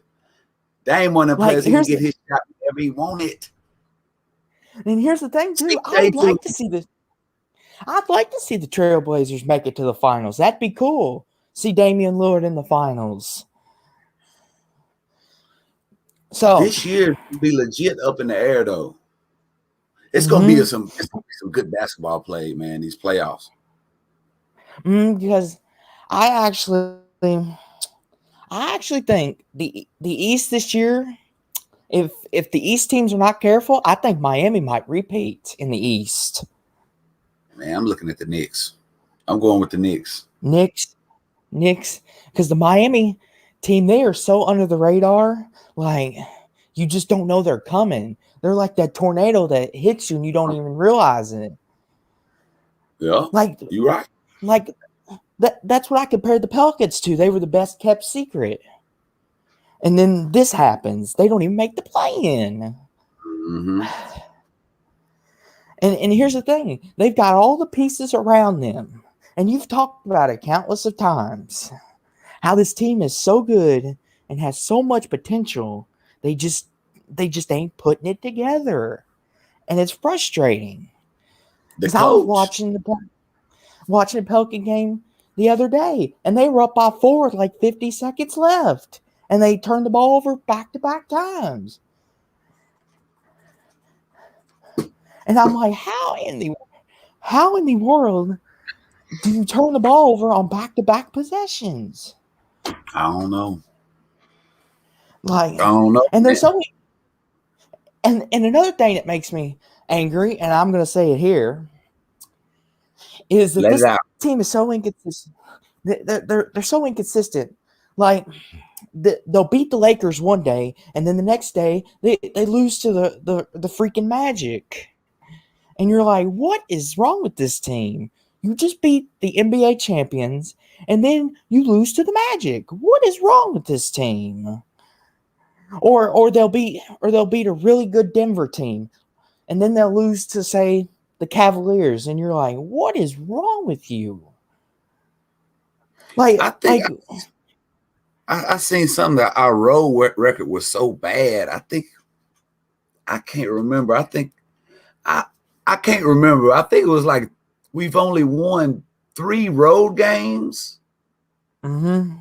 Dame one of the players, he can get his shot whenever he want it. And here's the thing, too. I'd like to see the Trailblazers make it to the finals. That'd be cool. See Damian Lillard in the finals. So this year will be legit up in the air, though. It's gonna be some good basketball played, man. These playoffs. Because I actually think the East this year, if the East teams are not careful, I think Miami might repeat in the East. Man, I'm looking at the Knicks. I'm going with the Knicks. Knicks, because the Miami team, they are so under the radar, like you just don't know they're coming. They're like that tornado that hits you and you don't even realize it. Yeah, like you're right. Like that's what I compared the Pelicans to. They were the best kept secret. And then this happens. They don't even make the play-in. Mm-hmm. And here's the thing. They've got all the pieces around them. And you've talked about it countless of times. How this team is so good and has so much potential. They just ain't putting it together. And it's frustrating. Because I was watching the Pelican game the other day. And they were up by 4 with like 50 seconds left. And they turned the ball over back-to-back times. And I'm like, how in the world do you turn the ball over on back-to-back possessions? I don't know. Like, I don't know. And there's so many. And another thing that makes me angry, and I'm going to say it here, is that Let it this out. team is so inconsistent. They're so inconsistent. Like they'll beat the Lakers one day, and then the next day they lose to the freaking Magic. And you're like, what is wrong with this team? You just beat the NBA champions, and then you lose to the Magic. What is wrong with this team? Or they'll beat a really good Denver team, and then they'll lose to, say, the Cavaliers, and you're like, what is wrong with you? I think I seen something that our road record was so bad. I can't remember. I can't remember. I think it was like we've only won 3 road games. Mm-hmm.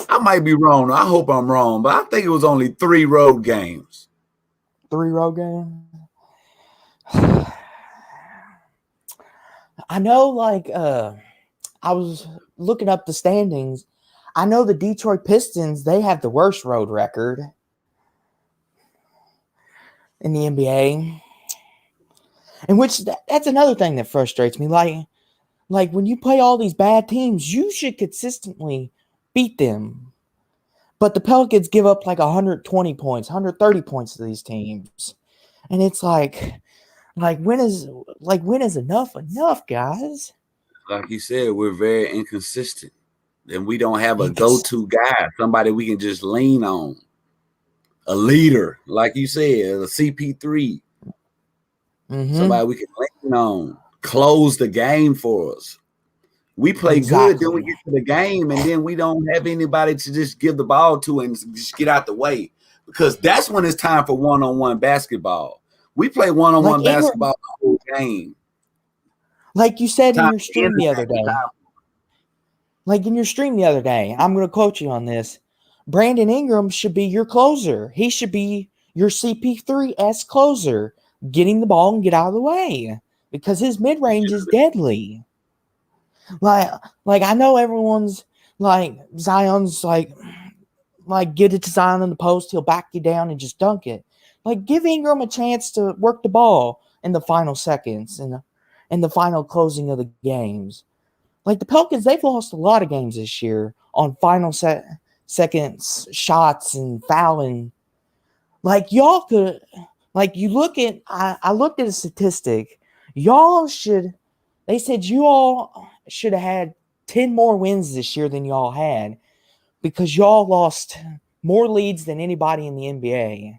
I might be wrong. I hope I'm wrong, but I think it was only 3 road games. 3 road games. I know, like, I was looking up the standings. I know the Detroit Pistons, they have the worst road record in the NBA. And which that's another thing that frustrates me. Like when you play all these bad teams, you should consistently beat them. But the Pelicans give up like 120 points, 130 points to these teams. And it's like when is enough, guys? Like you said, we're very inconsistent. And we don't have a go-to guy, somebody we can just lean on. A leader, like you said, a CP3. Mm-hmm. Somebody we can lean on. Close the game for us. We play good, then we get to the game, and then we don't have anybody to just give the ball to and just get out the way. Because that's when it's time for one-on-one basketball. We play one-on-one basketball the whole game. Like you said in your stream the other day. I'm going to quote you on this. Brandon Ingram should be your closer. He should be your CP3-esque closer, getting the ball and get out of the way, because his mid-range is deadly. Like I know everyone's like, Zion's like get it to Zion in the post, he'll back you down and just dunk it. Like, give Ingram a chance to work the ball in the final seconds and the final closing of the games. Like the Pelicans, they've lost a lot of games this year on final seconds shots and fouling. Like, y'all could, like, you look at, I looked at a statistic. They said you all should have had 10 more wins this year than y'all had, because y'all lost more leads than anybody in the NBA.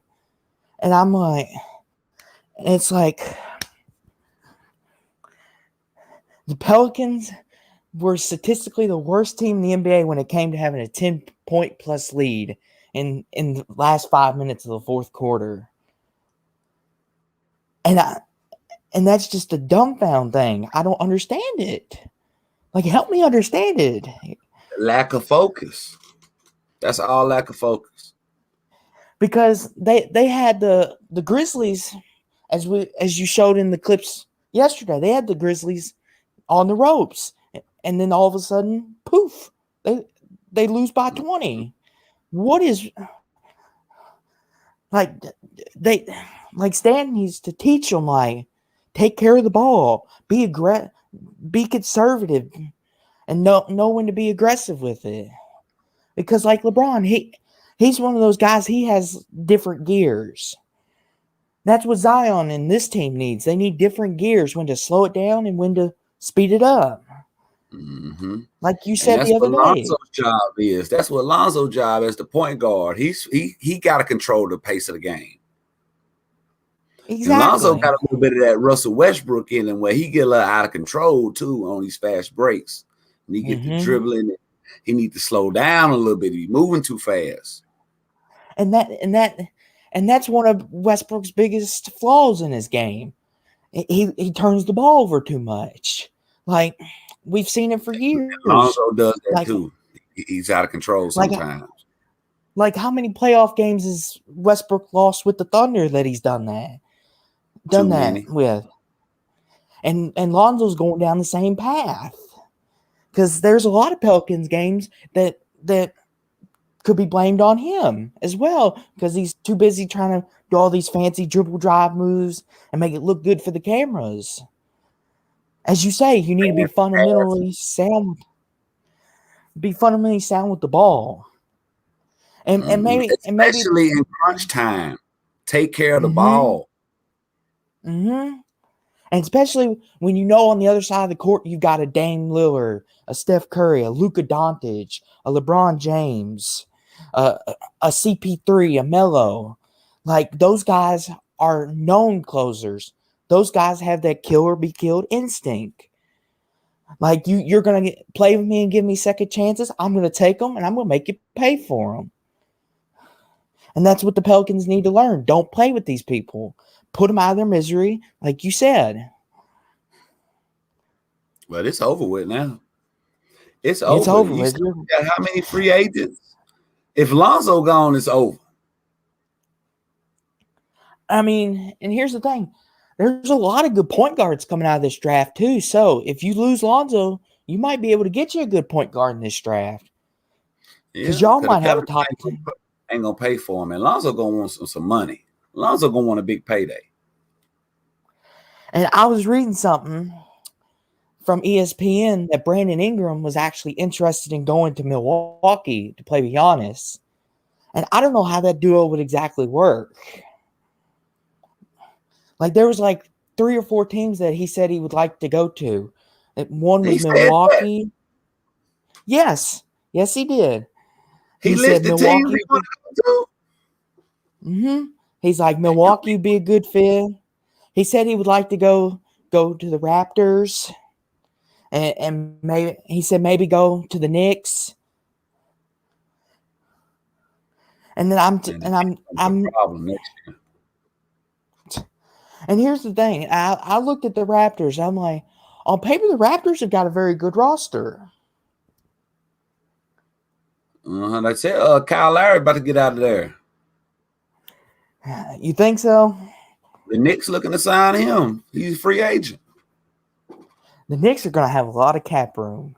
And I'm like, it's like the Pelicans were statistically the worst team in the NBA when it came to having a 10-point plus lead in the last 5 minutes of the fourth quarter. And that's just a dumbfound thing. I don't understand it. Like, help me understand it. Lack of focus. That's all, lack of focus. Because they had the Grizzlies, as you showed in the clips yesterday, they had the Grizzlies on the ropes. And then all of a sudden, poof, they lose by 20. What is, like, Stan needs to teach them, like, take care of the ball, be conservative, and know when to be aggressive with it. Because like LeBron, he's one of those guys, he has different gears. That's what Zion and this team needs. They need different gears, when to slow it down and when to speed it up. Mm-hmm. Like you said the other day. Lonzo's job is. That's what Lonzo's job as the point guard. He got to control the pace of the game. Exactly. And Lonzo got a little bit of that Russell Westbrook in him, where he get a little out of control too on these fast breaks. And he get the dribbling. He need to slow down a little bit. He's moving too fast. And that's one of Westbrook's biggest flaws in his game. He turns the ball over too much. Like, we've seen it for years. Lonzo does that too. He's out of control sometimes. Like how many playoff games has Westbrook lost with the Thunder that he's done that? With. And Lonzo's going down the same path. Because there's a lot of Pelicans games that could be blamed on him as well, because he's too busy trying to do all these fancy dribble drive moves and make it look good for the cameras. as you say, you need to be fundamentally sound. Be fundamentally sound with the ball, and maybe especially in crunch time, take care of the ball. And especially when you know on the other side of the court you've got a Dame Lillard, a Steph Curry, a Luka Doncic, a LeBron James, a CP3, a Melo. Like, those guys are known closers. Those guys have that kill or be killed instinct. Like, you're going to play with me and give me second chances. I'm going to take them, and I'm going to make you pay for them. And that's what the Pelicans need to learn. Don't play with these people. Put them out of their misery, like you said. But it's over with now. It's over. You got how many free agents? If Lonzo gone, it's over. I mean, and here's the thing. There's a lot of good point guards coming out of this draft, too. So if you lose Lonzo, you might be able to get you a good point guard in this draft. Because y'all might have a top 10. Ain't going to pay for him. And Lonzo going to want some money. Lonzo going to want a big payday. And I was reading something from ESPN that Brandon Ingram was actually interested in going to Milwaukee to play with Giannis. And I don't know how that duo would exactly work. Like, there was like 3 or 4 teams that he said he would like to go to. One was Milwaukee. Yes, he did. He listed teams he wanted to go to. He's like, Milwaukee would be a good fit. He said he would like to go to the Raptors, and maybe he said maybe go to the Knicks. And then I'm problem next year. And here's the thing. I looked at the Raptors. I'm like, on paper, the Raptors have got a very good roster. They said Kyle Lowry about to get out of there. You think so? The Knicks looking to sign him. He's a free agent. The Knicks are going to have a lot of cap room.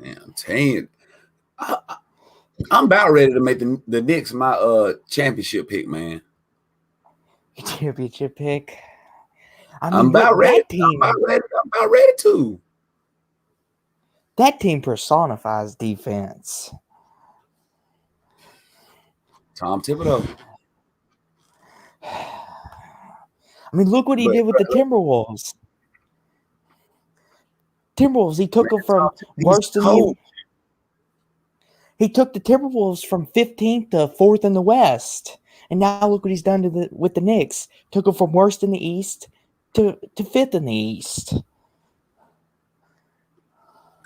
Man, I'm telling you. I'm about ready to make the Knicks my championship pick, man. Championship pick. I mean, I'm about ready. I'm about ready to. That team personifies defense. Tom Thibodeau. I mean, look what he did with the Timberwolves. He took them from worst in the. He took the Timberwolves from 15th to 4th in the West, and now look what he's done with the Knicks. Took them from worst in the East to 5th in the East.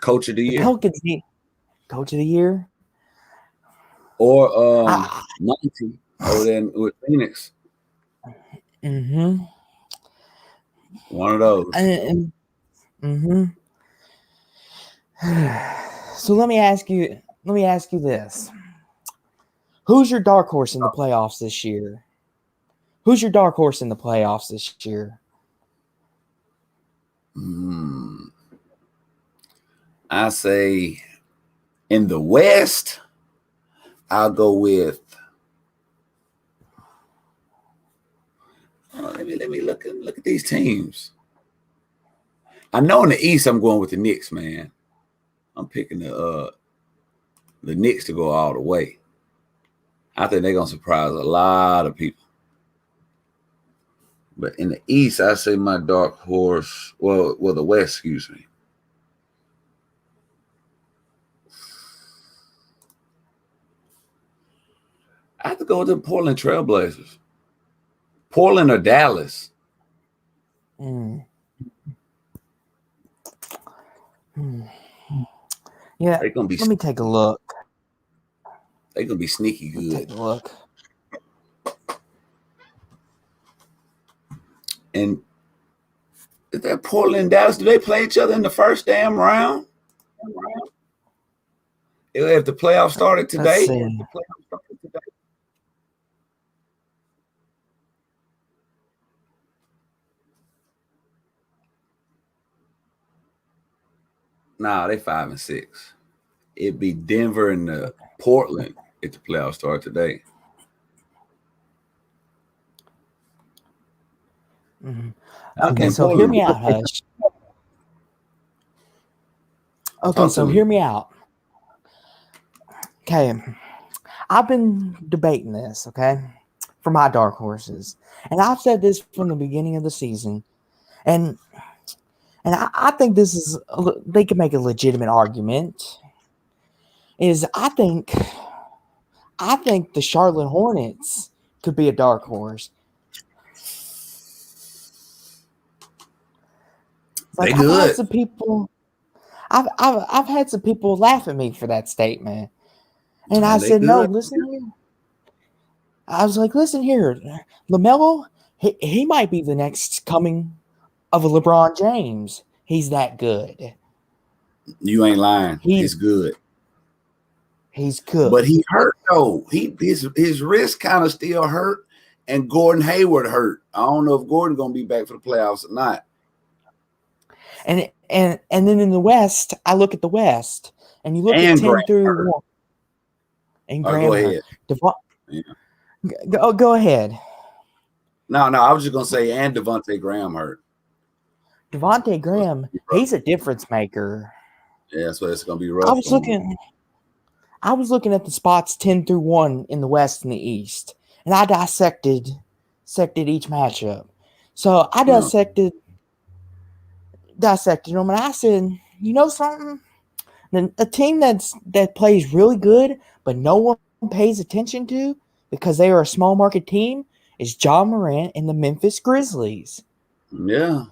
Coach of the year. Pelicans need Coach of the year. Or 90 over there with Phoenix. One of those. So let me ask you this. Who's your dark horse in the playoffs this year? I say in the West, I'll go with. Let me look at these teams. I know in the East, I'm going with the Knicks, man. I'm picking the Knicks to go all the way. I think they're gonna surprise a lot of people. But in the East, I say my dark horse. Well, the West, excuse me. I have to go with the Portland Trailblazers. Portland or Dallas. Yeah, let me take a look. They're gonna be sneaky good. Take a look. And is that Portland and Dallas? Do they play each other in the first damn round? If the playoffs started today. Nah, they 5 and 6. It'd be Denver and Portland if the playoffs start today. Mm-hmm. I Okay, can't so pull hear him. me out, Hush. Okay, Talk to so me. hear me out. Okay, I've been debating this, okay, for my dark horses. And I've said this from the beginning of the season. And I think this is, they can make a legitimate argument. Is I think the Charlotte Hornets could be a dark horse. They Like I've had good. some people, I've had some people laugh at me for that statement, and I Man, they said, no, good. listen here. I was like, listen here, LaMelo, he might be the next coming of a LeBron James. He's that good. You ain't lying. He He's good. he's good. But he hurt though. His wrist kind of still hurt, and Gordon Hayward hurt. I don't know if Gordon gonna be back for the playoffs or not. And then in the West, I look at the West, and you look at And 10 Grant through hurt. 1, and Go Graham hurt. ahead. Yeah. Go ahead. No, I was just gonna say, and Devontae Graham hurt. Devontae Graham, he's a difference maker. Yeah, so it's gonna be I rough was for him. looking at the spots 10 through 1 in the West and the East, and I dissected each matchup. So I dissected them, and I said, you know something? A team that plays really good, but no one pays attention to because they are a small market team is John Morant and the Memphis Grizzlies. Yeah,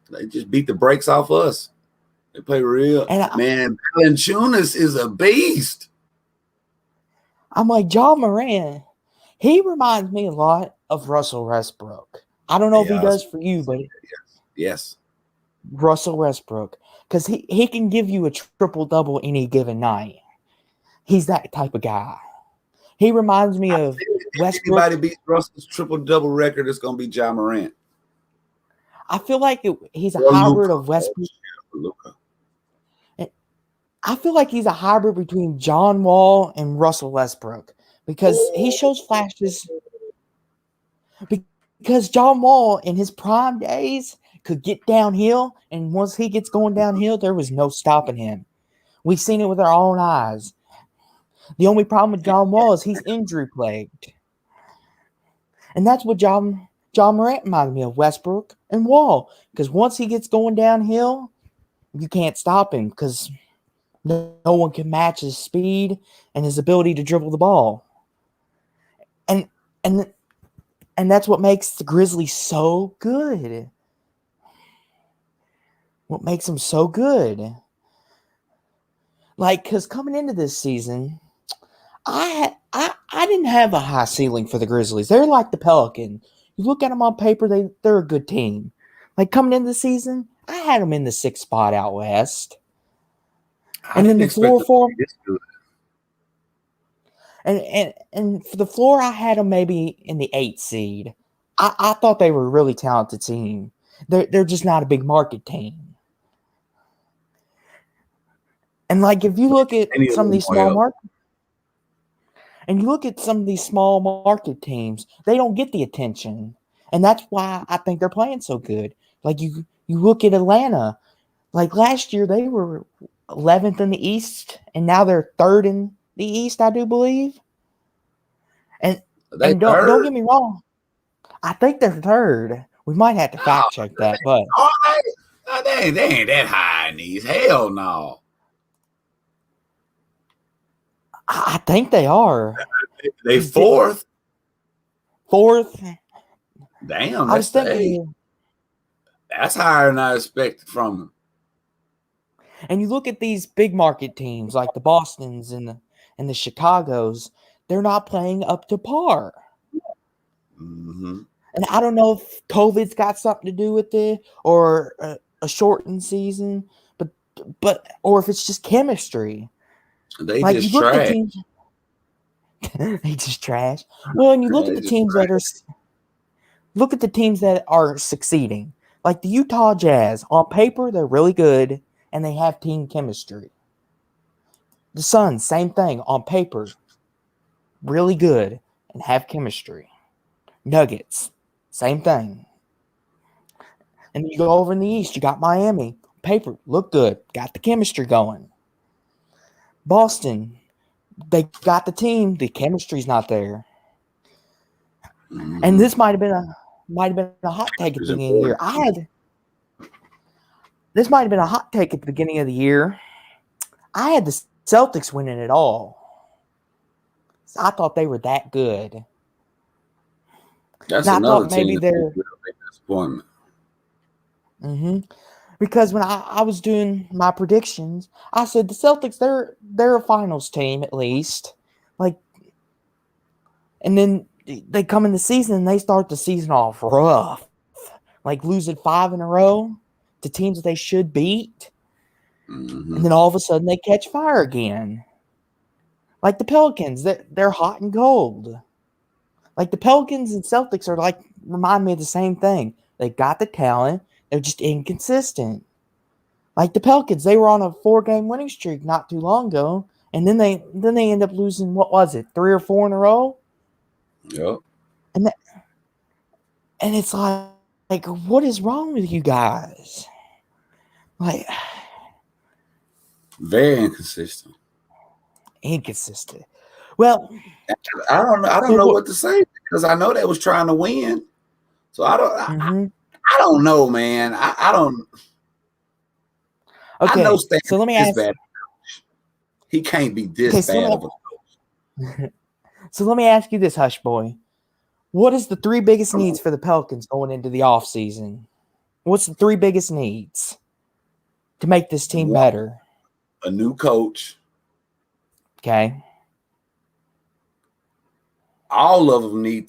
they just beat the brakes off us. They play real. Man, Valanciunas is a beast. I'm like, John Morant, he reminds me a lot of Russell Westbrook. I don't know if he does for you, but yes. Russell Westbrook, because he can give you a triple-double any given night. He's that type of guy. He reminds me of Westbrook. If anybody beats Russell's triple-double record, it's going to be John Morant. I feel like he's a hybrid of Westbrook. Luka. I feel like he's a hybrid between John Wall and Russell Westbrook because he shows flashes. Because John Wall in his prime days could get downhill, and once he gets going downhill, there was no stopping him. We've seen it with our own eyes. The only problem with John Wall is he's injury plagued. And that's what John Morant reminded me of, Westbrook and Wall. Because once he gets going downhill, you can't stop him because no one can match his speed and his ability to dribble the ball. And that's what makes the Grizzlies so good. What makes them so good? Like, because coming into this season, I didn't have a high ceiling for the Grizzlies. They're like the Pelicans. You look at them on paper, they're a good team. Like, coming into the season, I had them in the 6th spot out west. And then the floor for them. And for the floor, I had them maybe in the 8th seed. I thought they were a really talented team. They're just not a big market team. And like if you look at some of these small market teams, they don't get the attention. And that's why I think they're playing so good. Like you look at Atlanta, like last year they were 11th in the East, and now they're 3rd in the East, I do believe. And don't get me wrong, I think they're 3rd. We might have to fact check that, but they ain't that high in these. Hell no. I think they are. They 4th. 4th. Damn, I was thinking that's higher than I expected from them. And you look at these big market teams like the Bostons and the Chicagos, they're not playing up to par. Mm-hmm. And I don't know if COVID's got something to do with it or a shortened season, but or if it's just chemistry. They like just trash. They just trash. Well, and you look at the teams that are succeeding. Like the Utah Jazz, on paper, they're really good and they have team chemistry. The Suns, same thing, on paper, really good and have chemistry. Nuggets, same thing. And you go over in the East, you got Miami. Paper, look good. Got the chemistry going. Boston, they got the team. The chemistry's not there. Mm-hmm. And this might have been a hot take at the beginning of the year. This might have been a hot take at the beginning of the year. I had the Celtics winning it all. I thought they were that good. That's another team. Maybe they're disappointment. Mm-hmm. Because when I was doing my predictions, I said the Celtics, they're a finals team at least. And then they come in the season and they start the season off rough. Losing 5 in a row to teams that they should beat. Mm-hmm. And then all of a sudden they catch fire again. Like the Pelicans, they're hot and cold. Like the Pelicans and Celtics are remind me of the same thing. They got the talent, they're just inconsistent. Like the Pelicans, they were on a 4-game winning streak not too long ago, and then they end up losing, what was it, 3 or 4 in a row? Yep. And it's like what is wrong with you guys? Very inconsistent. Well, I don't know what to say because I know they was trying to win. So I don't I don't know, man. I don't. Okay, I know Stan so let me is ask. Bad. He can't be this bad of a coach. So let me ask you this, Hush Boy. What is the 3 biggest needs for the Pelicans going into the offseason? What's the 3 biggest needs to make this team better? A new coach. Okay. All of them need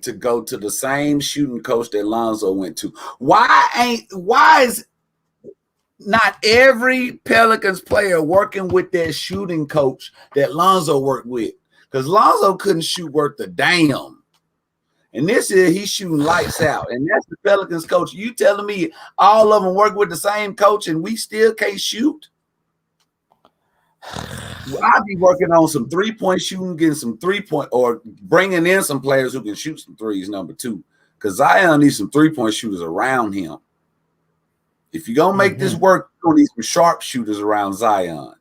to go to the same shooting coach that Lonzo went to. Why is not every Pelicans player working with their shooting coach that Lonzo worked with? Because Lonzo couldn't shoot worth a damn. And this year he's shooting lights out. And that's the Pelicans coach. You telling me all of them work with the same coach and we still can't shoot? I'll be working on some 3-point shooting, getting some 3-point, or bringing in some players who can shoot some threes, number 2. Because Zion needs some 3-point shooters around him. If you're going to make this work, you're going to need some sharp shooters around Zion.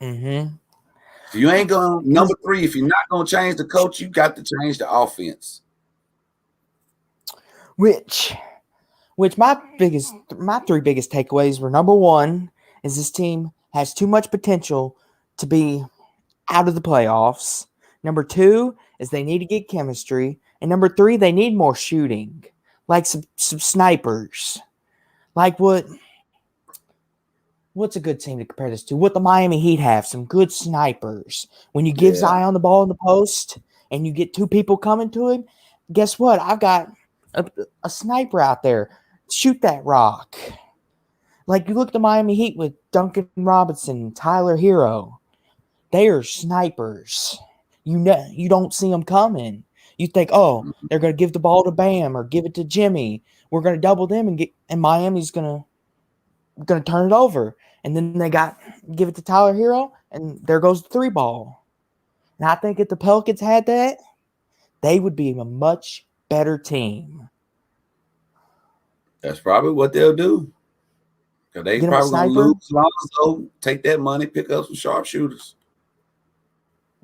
Mm-hmm. If you ain't going to, number 3, if you're not going to change the coach, you got to change the offense. Which my 3 biggest takeaways were, number 1 is this team has too much potential to be out of the playoffs. Number 2 is they need to get chemistry. And number 3, they need more shooting. Like some snipers. Like what's a good team to compare this to? What the Miami Heat have, some good snipers. When you give Zion the ball in the post and you get 2 people coming to him, guess what? I've got a sniper out there. Shoot that rock. Like you look at the Miami Heat with Duncan Robinson, Tyler Hero. They are snipers. You don't see them coming. You think, oh, they're going to give the ball to Bam or give it to Jimmy. We're going to double them and Miami's going to turn it over. And then they give it to Tyler Hero, and there goes the 3 ball. And I think if the Pelicans had that, they would be a much better team. That's probably what they'll do. Because they probably going to lose Lonzo, take that money, pick up some sharpshooters.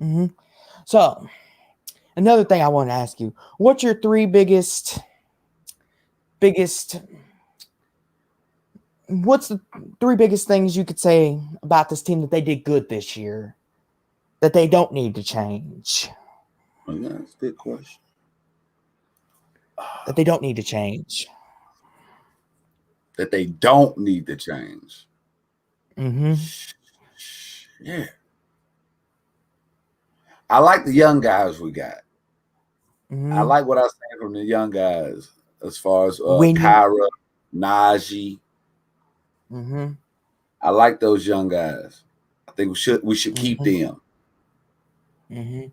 Mm-hmm. So, another thing I want to ask you, what's your 3 biggest what's the 3 biggest things you could say about this team that they did good this year that they don't need to change? Well, yeah, that's a good question. That they don't need to change. That they don't need to change. Mm-hmm. Yeah. I like the young guys we got. Mm-hmm. I like what I say from the young guys as far as Kyra, Najee. Mm-hmm. I like those young guys. I think we should keep them. Mm-hmm.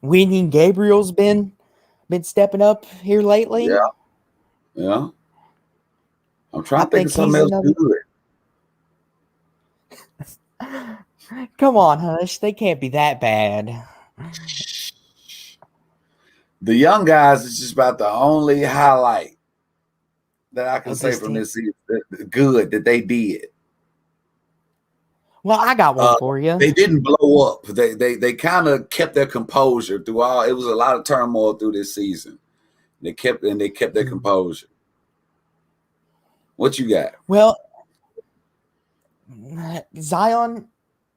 Weenie Gabriel's been stepping up here lately. Yeah. I'm trying to think of something else good. Come on, Hush. They can't be that bad. The young guys is just about the only highlight that I can say from team. this season. Good that they did. Well, I got one for you. They didn't blow up. They kind of kept their composure through all. It was a lot of turmoil through this season. They kept their composure. What you got? Well, Zion,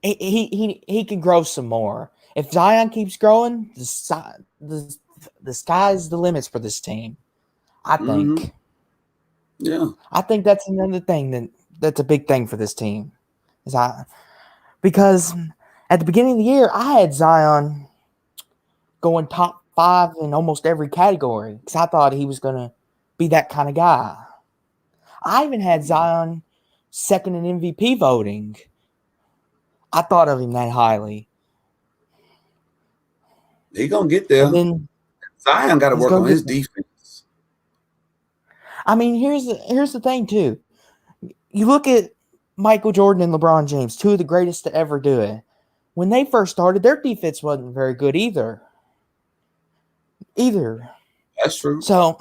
he can grow some more. If Zion keeps growing, the sky's the limits for this team. I think. Mm-hmm. Yeah, I think that's another thing that's a big thing for this team. Because at the beginning of the year, I had Zion going top 5 in almost every category because I thought he was going to be that kind of guy. I even had Zion second in MVP voting. I thought of him that highly. he gonna get there. And then Zion got to work on his defense. I mean, here's the thing too. You look at Michael Jordan and LeBron James, two of the greatest to ever do it. When they first started, their defense wasn't very good either. That's true. So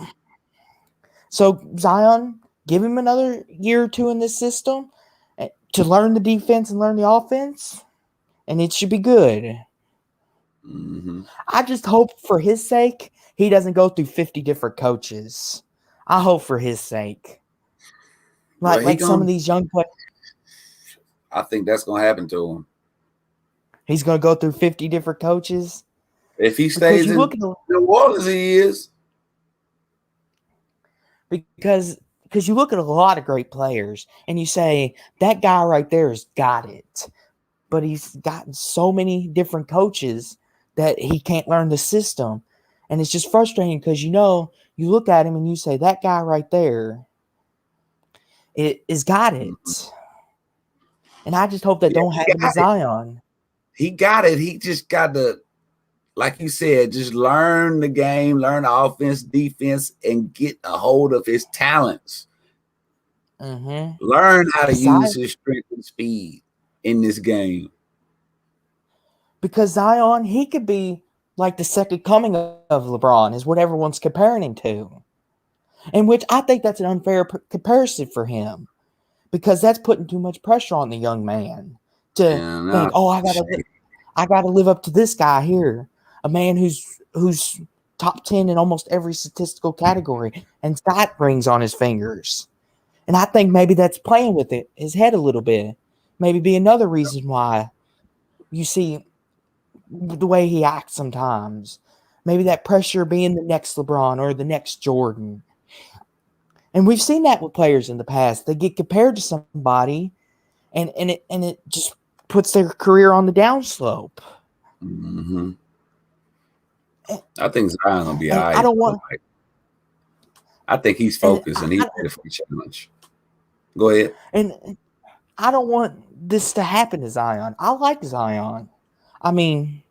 Zion, give him another year or two in this system to learn the defense and learn the offense, and it should be good. Mm-hmm. I just hope for his sake he doesn't go through 50 different coaches. I hope for his sake. Like some of these young players. I think that's going to happen to him. He's going to go through 50 different coaches. If he stays in New Orleans, he is. Because you look at a lot of great players and you say, that guy right there has got it. But he's gotten so many different coaches that he can't learn the system. And it's just frustrating because, you look at him and you say, that guy right there is got it. And I just hope that don't happen to Zion. He got it. He just got to, like you said, just learn the game, learn the offense, defense, and get a hold of his talents. Mm-hmm. Learn how to use his strength and speed in this game. Because Zion, he could be like the second coming of LeBron, is what everyone's comparing him to. In which I think that's an unfair comparison for him. Because that's putting too much pressure on the young man to think, I gotta live up to this guy here, a man who's top 10 in almost every statistical category and's got rings on his fingers. And I think maybe that's playing with his head a little bit. Maybe be another reason why you see the way he acts sometimes. Maybe that pressure being the next LeBron or the next Jordan. And we've seen that with players in the past. They get compared to somebody, and it just puts their career on the downslope. Mm-hmm. I think Zion will be all right. I don't want. I think he's focused and he's ready for the challenge. Go ahead. And I don't want this to happen to Zion. I like Zion. I mean,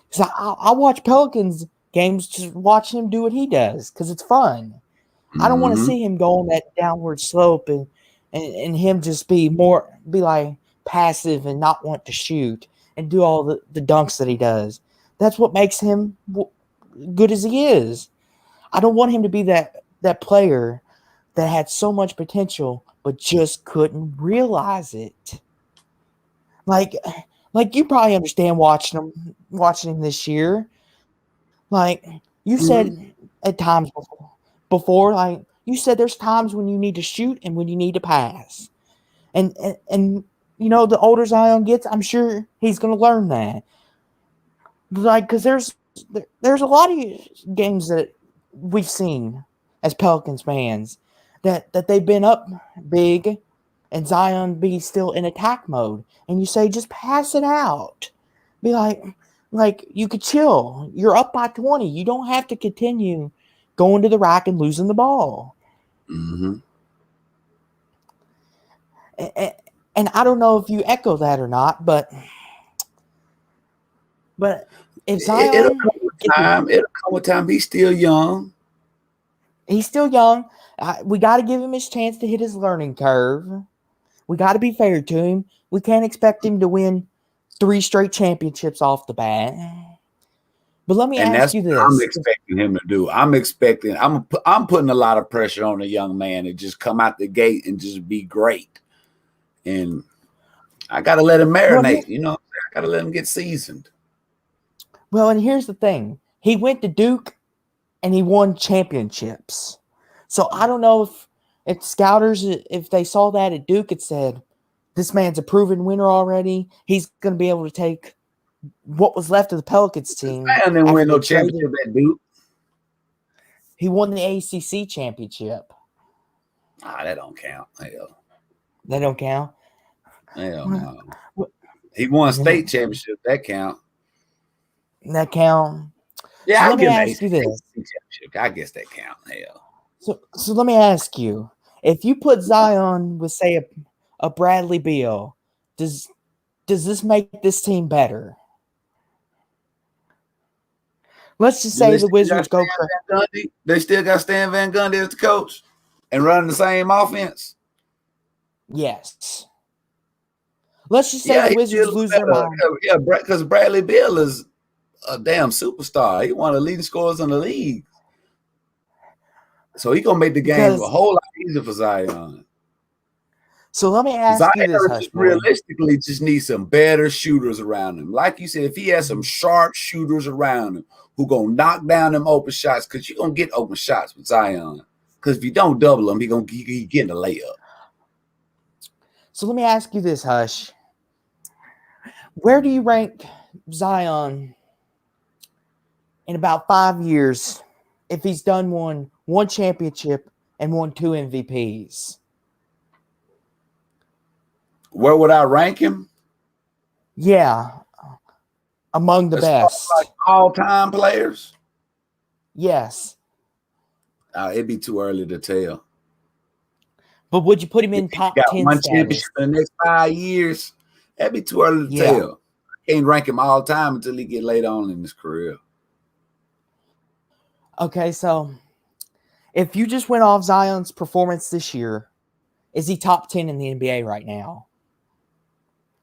because I watch Pelicans games, just watch him do what he does because it's fun. I don't want to see him go on that downward slope and him just be like passive and not want to shoot and do all the dunks that he does. That's what makes him good as he is. I don't want him to be that player that had so much potential but just couldn't realize it. Like you probably understand watching him this year. Like you said at times before, like you said, there's times when you need to shoot and when you need to pass. And the older Zion gets, I'm sure he's going to learn that. Like, because there's a lot of games that we've seen as Pelicans fans that they've been up big and Zion be still in attack mode. And you say, just pass it out. Be like you could chill. You're up by 20. You don't have to continue going to the rack and losing the ball. Mm-hmm. And I don't know if you echo that or not, but if Zion... It'll come with time. He's still young. He's still young. We got to give him his chance to hit his learning curve. We got to be fair to him. We can't expect him to win 3 straight championships off the bat. But let me And ask that's you what I'm this. expecting him to do. I'm putting a lot of pressure on the young man to just come out the gate and just be great. And I got to let him marinate. I got to let him get seasoned. Well, and here's the thing. He went to Duke and he won championships. So I don't know if scouters, if they saw that at Duke and said, this man's a proven winner already, he's going to be able to take what was left of the Pelicans team. Man didn't win no championship at Duke. He won the ACC championship. That don't count. Hell. That don't count? Hell no. He won state championship. That count. That count? Yeah, so I'll let me give ask you this. Championship. I guess that count. Hell. So let me ask you. If you put Zion with, say, a Bradley Beal, does this make this team better? Let's just say the Wizards go crazy. They still got Stan Van Gundy as the coach and running the same offense. Yes. Let's just say the Wizards lose their mind. Yeah, because Bradley Beal is a damn superstar. He one of the leading scorers in the league. So he's going to make the game a whole lot easier for Zion. So let me ask you this, Hushboy. Realistically, just need some better shooters around him. Like you said, if he has some sharp shooters around him who going to knock down them open shots, because you're going to get open shots with Zion. Because if you don't double him, he getting a layup. So let me ask you this, Hush. Where do you rank Zion in about 5 years if he's done one championship and won 2 MVPs? Where would I rank him? Yeah, among the best. Like all-time players? Yes. It'd be too early to tell. But would you put him in top 10 one status? Championship in the next 5 years? That'd be too early to tell. I can't rank him all time until he get later on in his career. Okay, so if you just went off Zion's performance this year, is he top 10 in the NBA right now?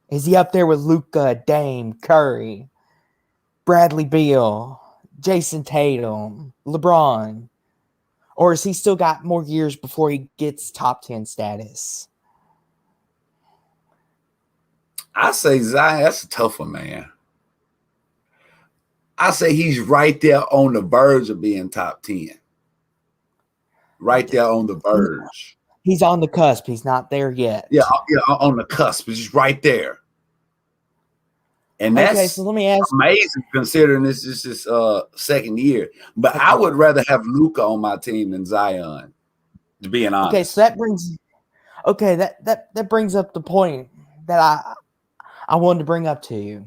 Is he up there with Luka, Dame, Curry, Bradley Beal, Jason Tatum, LeBron? Or has he still got more years before he gets top 10 status? I say Zion, that's a tough one, man. I say he's right there on the verge of being top 10. Right there on the verge. He's on the cusp. He's not there yet. Yeah, on the cusp. He's right there. And that's so let me ask amazing considering this is his second year. But I would rather have Luka on my team than Zion, to be honest. Okay, so that brings up the point that I wanted to bring up to you.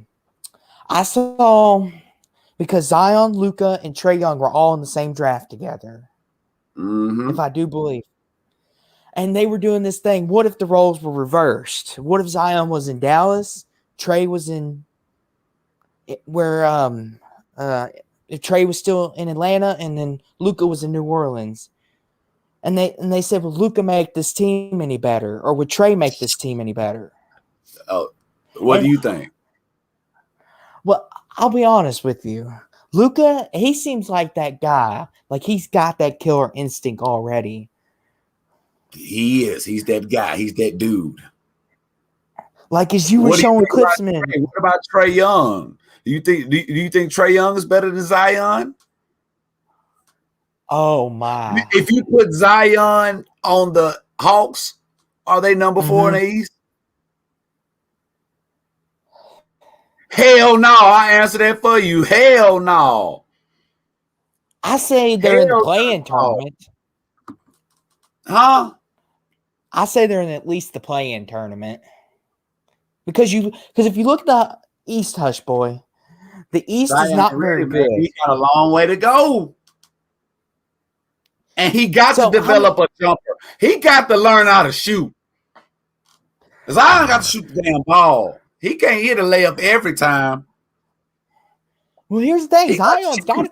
I saw, because Zion, Luka, and Trae Young were all in the same draft together. Mm-hmm. If I do believe. And they were doing this thing. What if the roles were reversed? What if Zion was in Dallas, Trae was in where if Trae was still in Atlanta, and then Luka was in New Orleans? And they said, would Luka make this team any better, or would Trae make this team any better? What do you think? Well, I'll be honest with you. Luka, he seems like that guy. Like he's got that killer instinct already. He is. He's that guy. He's that dude. Like as you were showing clips, man. What about Trae Young? Do you think Trae Young is better than Zion? Oh my! If you put Zion on the Hawks, are they number 4 in the East? Hell no! I answer that for you. Hell no! I say they're in the play-in tournament. Huh? I say they're in at least the play-in tournament. Because if you look at the East, Hush Boy, the East is not very good. He got a long way to go. And he got to develop a jumper. He got to learn how to shoot. Because I don't got to shoot the damn ball. He can't hit a layup every time. Well, here's the thing. Zion's got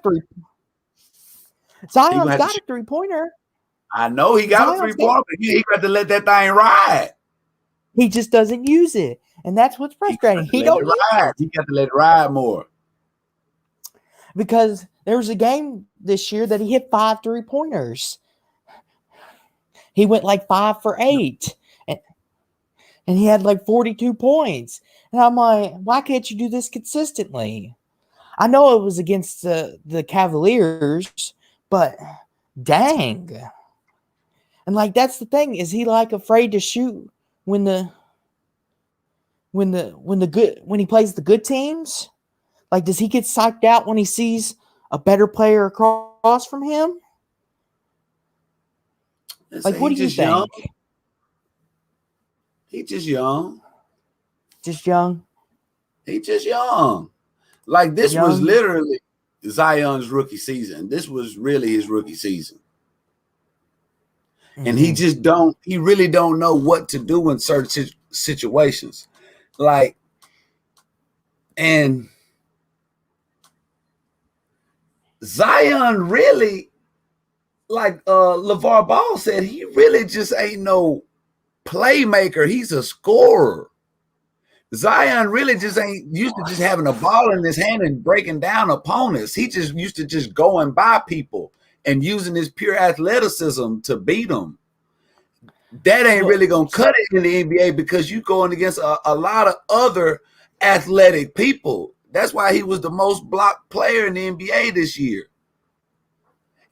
a three-pointer. I know he got a three-pointer, but he got to let that thing ride. He just doesn't use it. And that's what's frustrating. He got to let it ride more. because there was a game this year that he hit 5 3-pointers. He went like 5 for 8. And he had like 42 points. And I'm like, why can't you do this consistently? I know it was against the Cavaliers, but dang. And like that's the thing, is he like afraid to shoot when he plays the good teams? Like, does he get psyched out when he sees a better player across from him? Like, what do you think? Young. He's just young. Just young? He's just young. Like, this was literally Zion's rookie season. This was really his rookie season. And he really don't know what to do in certain situations. Like, and Zion really, like LeVar Ball said, he really just ain't no playmaker. He's a scorer. Zion really just ain't used to just having a ball in his hand and breaking down opponents. He just used to just going by people and using his pure athleticism to beat them. That ain't really going to cut it in the NBA because you're going against a lot of other athletic people. That's why he was the most blocked player in the NBA this year.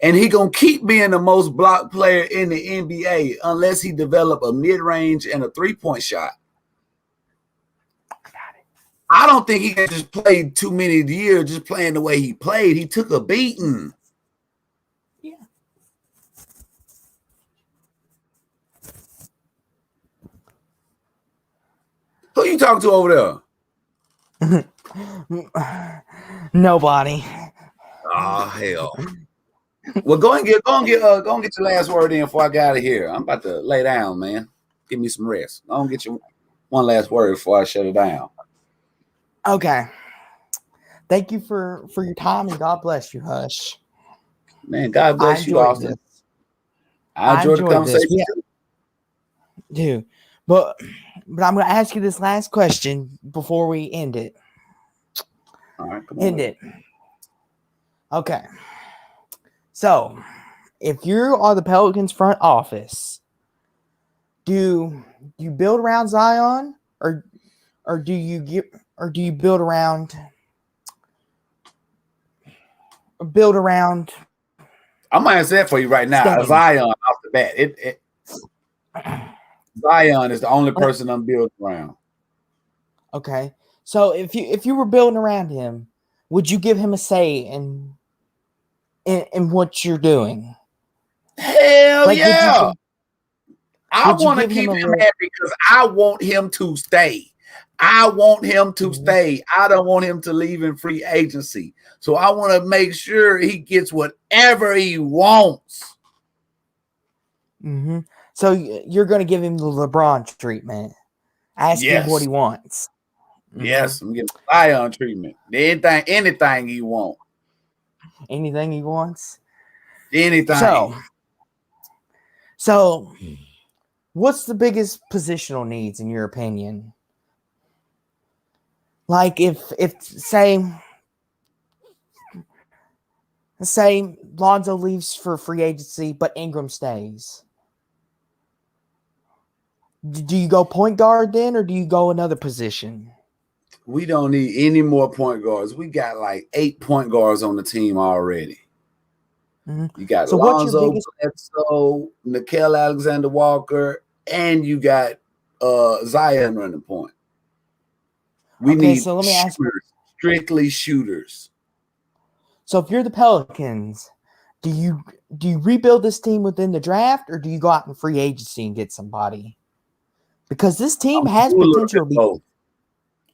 And he going to keep being the most blocked player in the NBA unless he develop a mid-range and a three-point shot. I don't think he can just play too many years just playing the way he played. He took a beating. Yeah. Who you talking to over there? Nobody. Oh hell. Well, go and get your last word in before I get out of here. I'm about to lay down, man. Give me some rest. I don't get you one last word before I shut it down. Okay. Thank you for your time, and God bless you, Hush. Man, God bless you, Austin. I enjoyed the conversation too. Dude, but I'm going to ask you this last question before we end it. All right, come on. End it. Okay. So, if you are the Pelicans front office, do you build around Zion, or do you build around I'm gonna answer that for you right now. Zion off the bat. Zion is the only person I'm building around. Okay. So if you were building around him, would you give him a say in what you're doing? Hell yeah. I want to keep him happy because I want him to stay. I want him to stay. I don't want him to leave in free agency. So I want to make sure he gets whatever he wants. Mm-hmm. So you're going to give him the LeBron treatment. Ask him what he wants. Yes, I'm giving Zion treatment. Anything he wants. Anything he wants? Anything. So what's the biggest positional needs in your opinion? Like if say Lonzo leaves for free agency, but Ingram stays. Do you go point guard then, or do you go another position? We don't need any more point guards. We got like 8 point guards on the team already. Mm-hmm. You got Lonzo, Bledsoe, Nickeil Alexander-Walker, and you got Zion running point. We need so let me ask you, strictly shooters. So if you're the Pelicans, do you rebuild this team within the draft, or do you go out in free agency and get somebody? Because this team has potential to be both.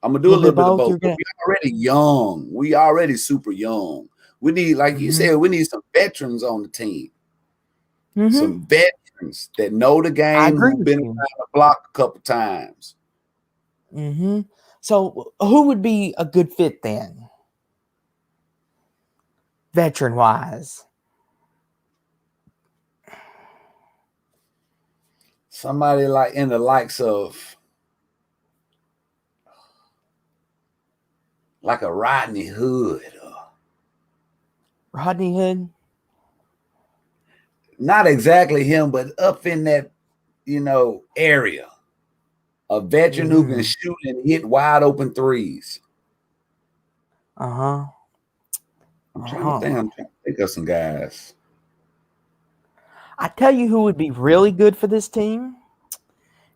I'm gonna do a little bit of both. We're already young. We already super young. We need, like you said, we need some veterans on the team. Mm-hmm. Some veterans that know the game, who've been around the block a couple times. Mm-hmm. So who would be a good fit then? Veteran wise. Somebody like in the likes of like a Rodney Hood. Rodney Hood? Not exactly him, but up in that, area. A veteran who can shoot and hit wide open threes. Uh-huh. I'm trying to think of some guys. I tell you who would be really good for this team.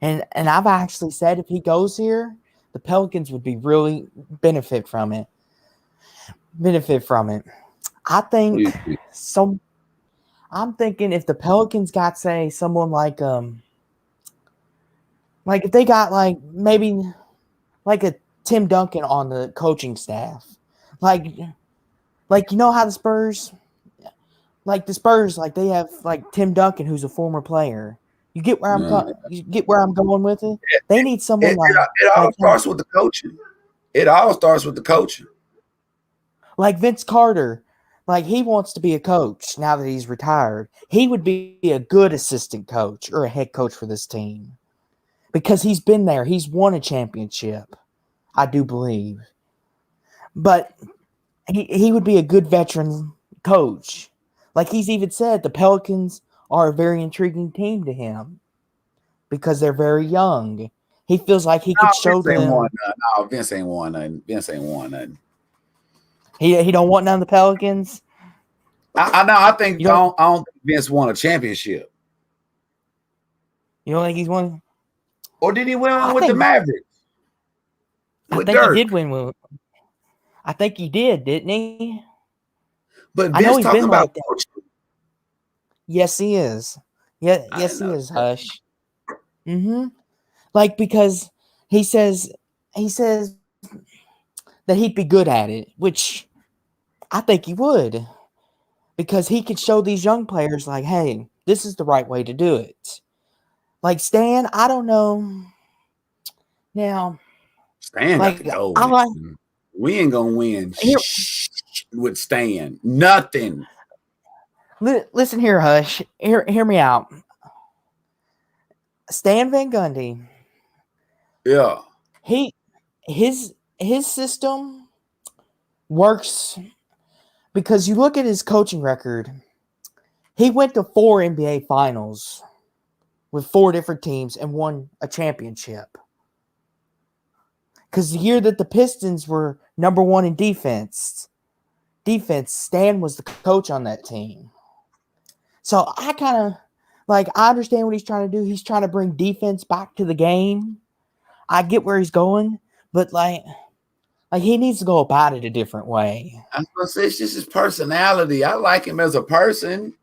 And I've actually said if he goes here, the Pelicans would be really benefit from it. I think I'm thinking if the Pelicans got, say, someone like if they got maybe a Tim Duncan on the coaching staff. Like you know how the Spurs they have Tim Duncan, who's a former player. You get where I'm going with it? They need someone it all starts with the coaching. It all starts with the coaching. Like Vince Carter. He wants to be a coach now that he's retired. He would be a good assistant coach or a head coach for this team. Because he's been there. He's won a championship, I do believe. But he would be a good veteran coach. He's even said, the Pelicans are a very intriguing team to him because they're very young. He feels like he could show them. No, Vince ain't won nothing. He don't want none of the Pelicans. I know. I don't think Vince won a championship. You don't think he's won? Or did he win one with the Mavericks? I think he did win one. I think he did, didn't he? But Vince talking about coaching. Yes, he is. Yeah, yes, he is. Hush. Because he says that he'd be good at it, which I think he would, because he could show these young players hey, this is the right way to do it. Stan, I don't know. Now, Stan got to go. We ain't gonna win with Stan. Nothing. Listen here, Hush. Hear me out. Stan Van Gundy. Yeah. His system works because you look at his coaching record. He went to 4 NBA finals with 4 different teams and won a championship. Because the year that the Pistons were number 1 in defense, Stan was the coach on that team. So I kind of I understand what he's trying to do. He's trying to bring defense back to the game. I get where he's going, but he needs to go about it a different way. I was gonna say it's just his personality. I like him as a person.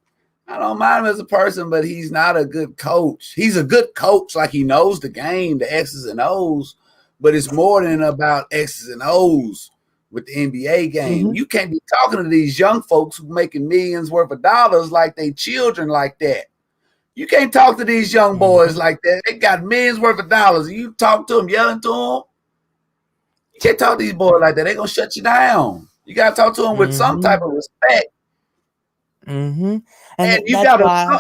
I don't mind him as a person, but he's not a good coach. He's a good coach, he knows the game, the X's and O's, but it's more than about X's and O's with the NBA game. Mm-hmm. You can't be talking to these young folks who making millions worth of dollars like they children like that. You can't talk to these young boys like that. They got millions worth of dollars. You talk to them, yelling to them. You can't talk to these boys like that. They're going to shut you down. You got to talk to them with some type of respect. Mm-hmm. And you gotta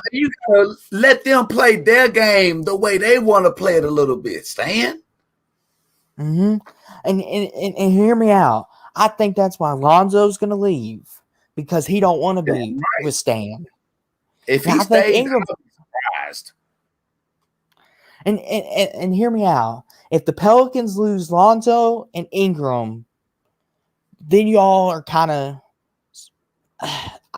let them play their game the way they want to play it a little bit. Stan? Mm-hmm. And hear me out. I think that's why Lonzo's going to leave, because he don't want to be with Stan. If he stays, Ingram, I'm surprised. And hear me out. If the Pelicans lose Lonzo and Ingram, then y'all are kind of,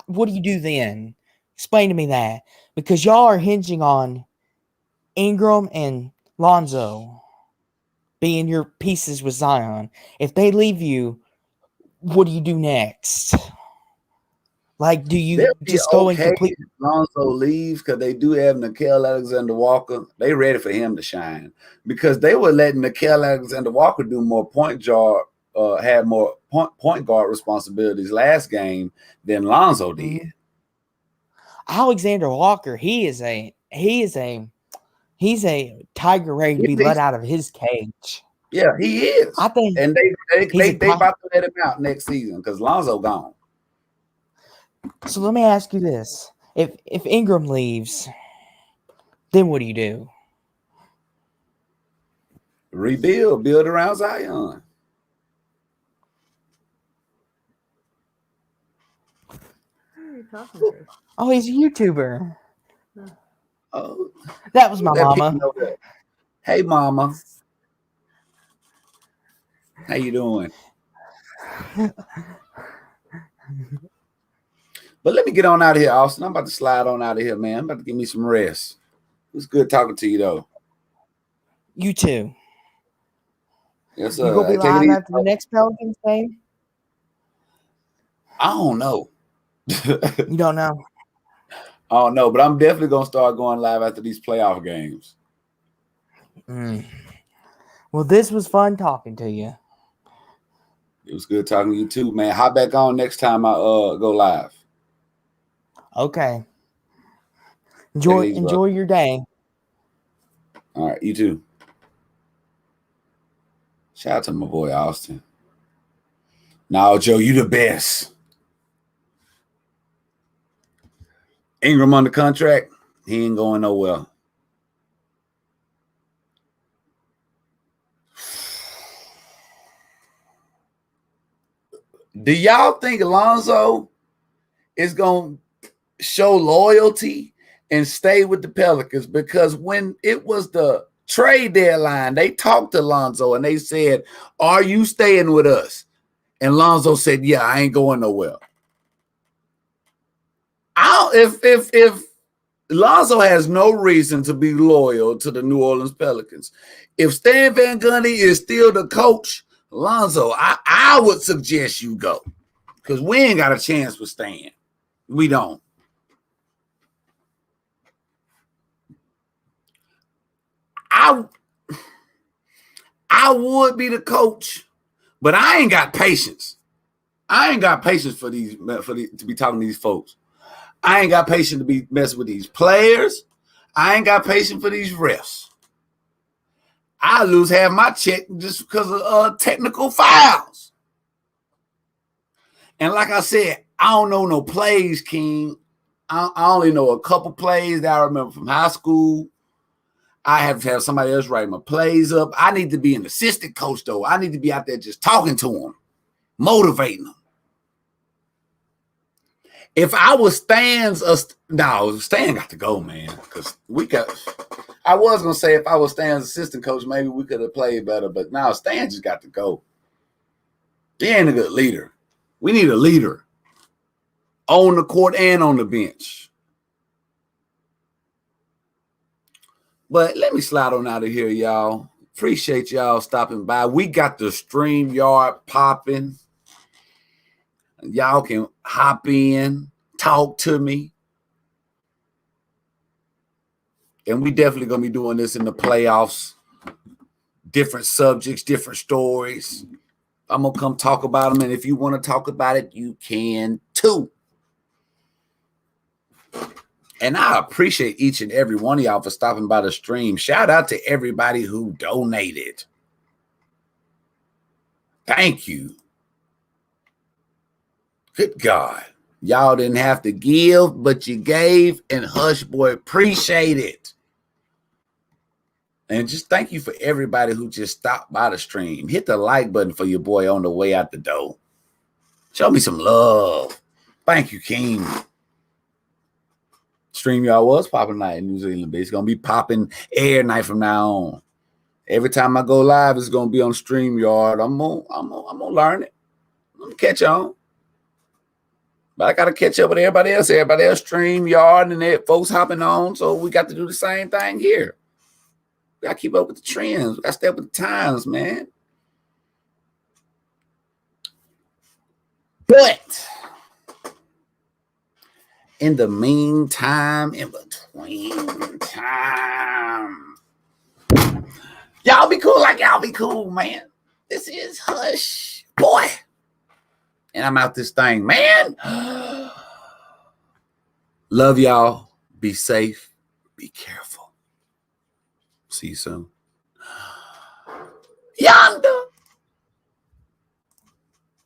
what do you do then? Explain to me that. Because y'all are hinging on Ingram and Lonzo being your pieces with Zion. If they leave you, what do you do next? Do you just go and complete? Lonzo leaves because they do have Nickeil Alexander-Walker. They ready for him to shine because they were letting Nickeil Alexander-Walker do more had more point guard responsibilities last game than Lonzo did. Alexander Walker, he's a tiger ready to be let out of his cage. Yeah, he is. I think, and they about to let him out next season because Lonzo gone. So let me ask you this: if Ingram leaves, then what do you do? Build around Zion. are you talking to? Oh, he's a YouTuber. Oh, That was my mama. Hey, mama. How you doing? But let me get on out of here, Austin. I'm about to slide on out of here, man. I'm about to give me some rest. It was good talking to you, though. You too. Yes, You gonna be live after the next Pelicans game? I don't know. You don't know? I don't know, but I'm definitely gonna start going live after these playoff games. Well, this was fun talking to you. It was good talking to you too, man. Hop back on next time I go live. Okay. Enjoy your day. All right, you too. Shout out to my boy Austin. Now, Joe, you the best. Ingram on the contract. He ain't going nowhere. Do y'all think Alonzo is going to show loyalty and stay with the Pelicans? Because when it was the trade deadline, they talked to Alonzo and they said, "Are you staying with us?" And Lonzo said, "Yeah, I ain't going nowhere." If Lonzo has no reason to be loyal to the New Orleans Pelicans, if Stan Van Gundy is still the coach, Lonzo, I would suggest you go, because we ain't got a chance with Stan. We don't. I would be the coach, but I ain't got patience. I ain't got patience to be talking to these folks. I ain't got patience to be messing with these players. I ain't got patience for these refs. I lose half my check just because of technical fouls. And like I said, I don't know no plays, King. I only know a couple plays that I remember from high school. I have to have somebody else write my plays up. I need to be an assistant coach, though. I need to be out there just talking to them, motivating them. If I was Stan got to go, man. Because I was going to say if I was Stan's assistant coach, maybe we could have played better. But now Stan just got to go. He ain't a good leader. We need a leader on the court and on the bench. But let me slide on out of here, y'all. Appreciate y'all stopping by. We got the StreamYard popping. Y'all can hop in, talk to me. And we definitely going to be doing this in the playoffs. Different subjects, different stories. I'm going to come talk about them. And if you want to talk about it, you can too. And I appreciate each and every one of y'all for stopping by the stream. Shout out to everybody who donated. Thank you. Good God. Y'all didn't have to give, but you gave, and Hush Boy appreciate it. And just thank you for everybody who just stopped by the stream. Hit the like button for your boy on the way out the door. Show me some love. Thank you, King. StreamYard was popping night in New Zealand, but it's going to be popping every night from now on. Every time I go live, it's going to be on StreamYard. I'm gonna learn it. I'm going to catch on. But I got to catch up with everybody else. Everybody else StreamYard and there folks hopping on. So we got to do the same thing here. We got to keep up with the trends. We got to stay up with the times, man. But in the meantime, in between time, y'all be cool like y'all be cool, man. This is Hush Boy. And I'm out this thing, man. Love y'all. Be safe. Be careful. See you soon.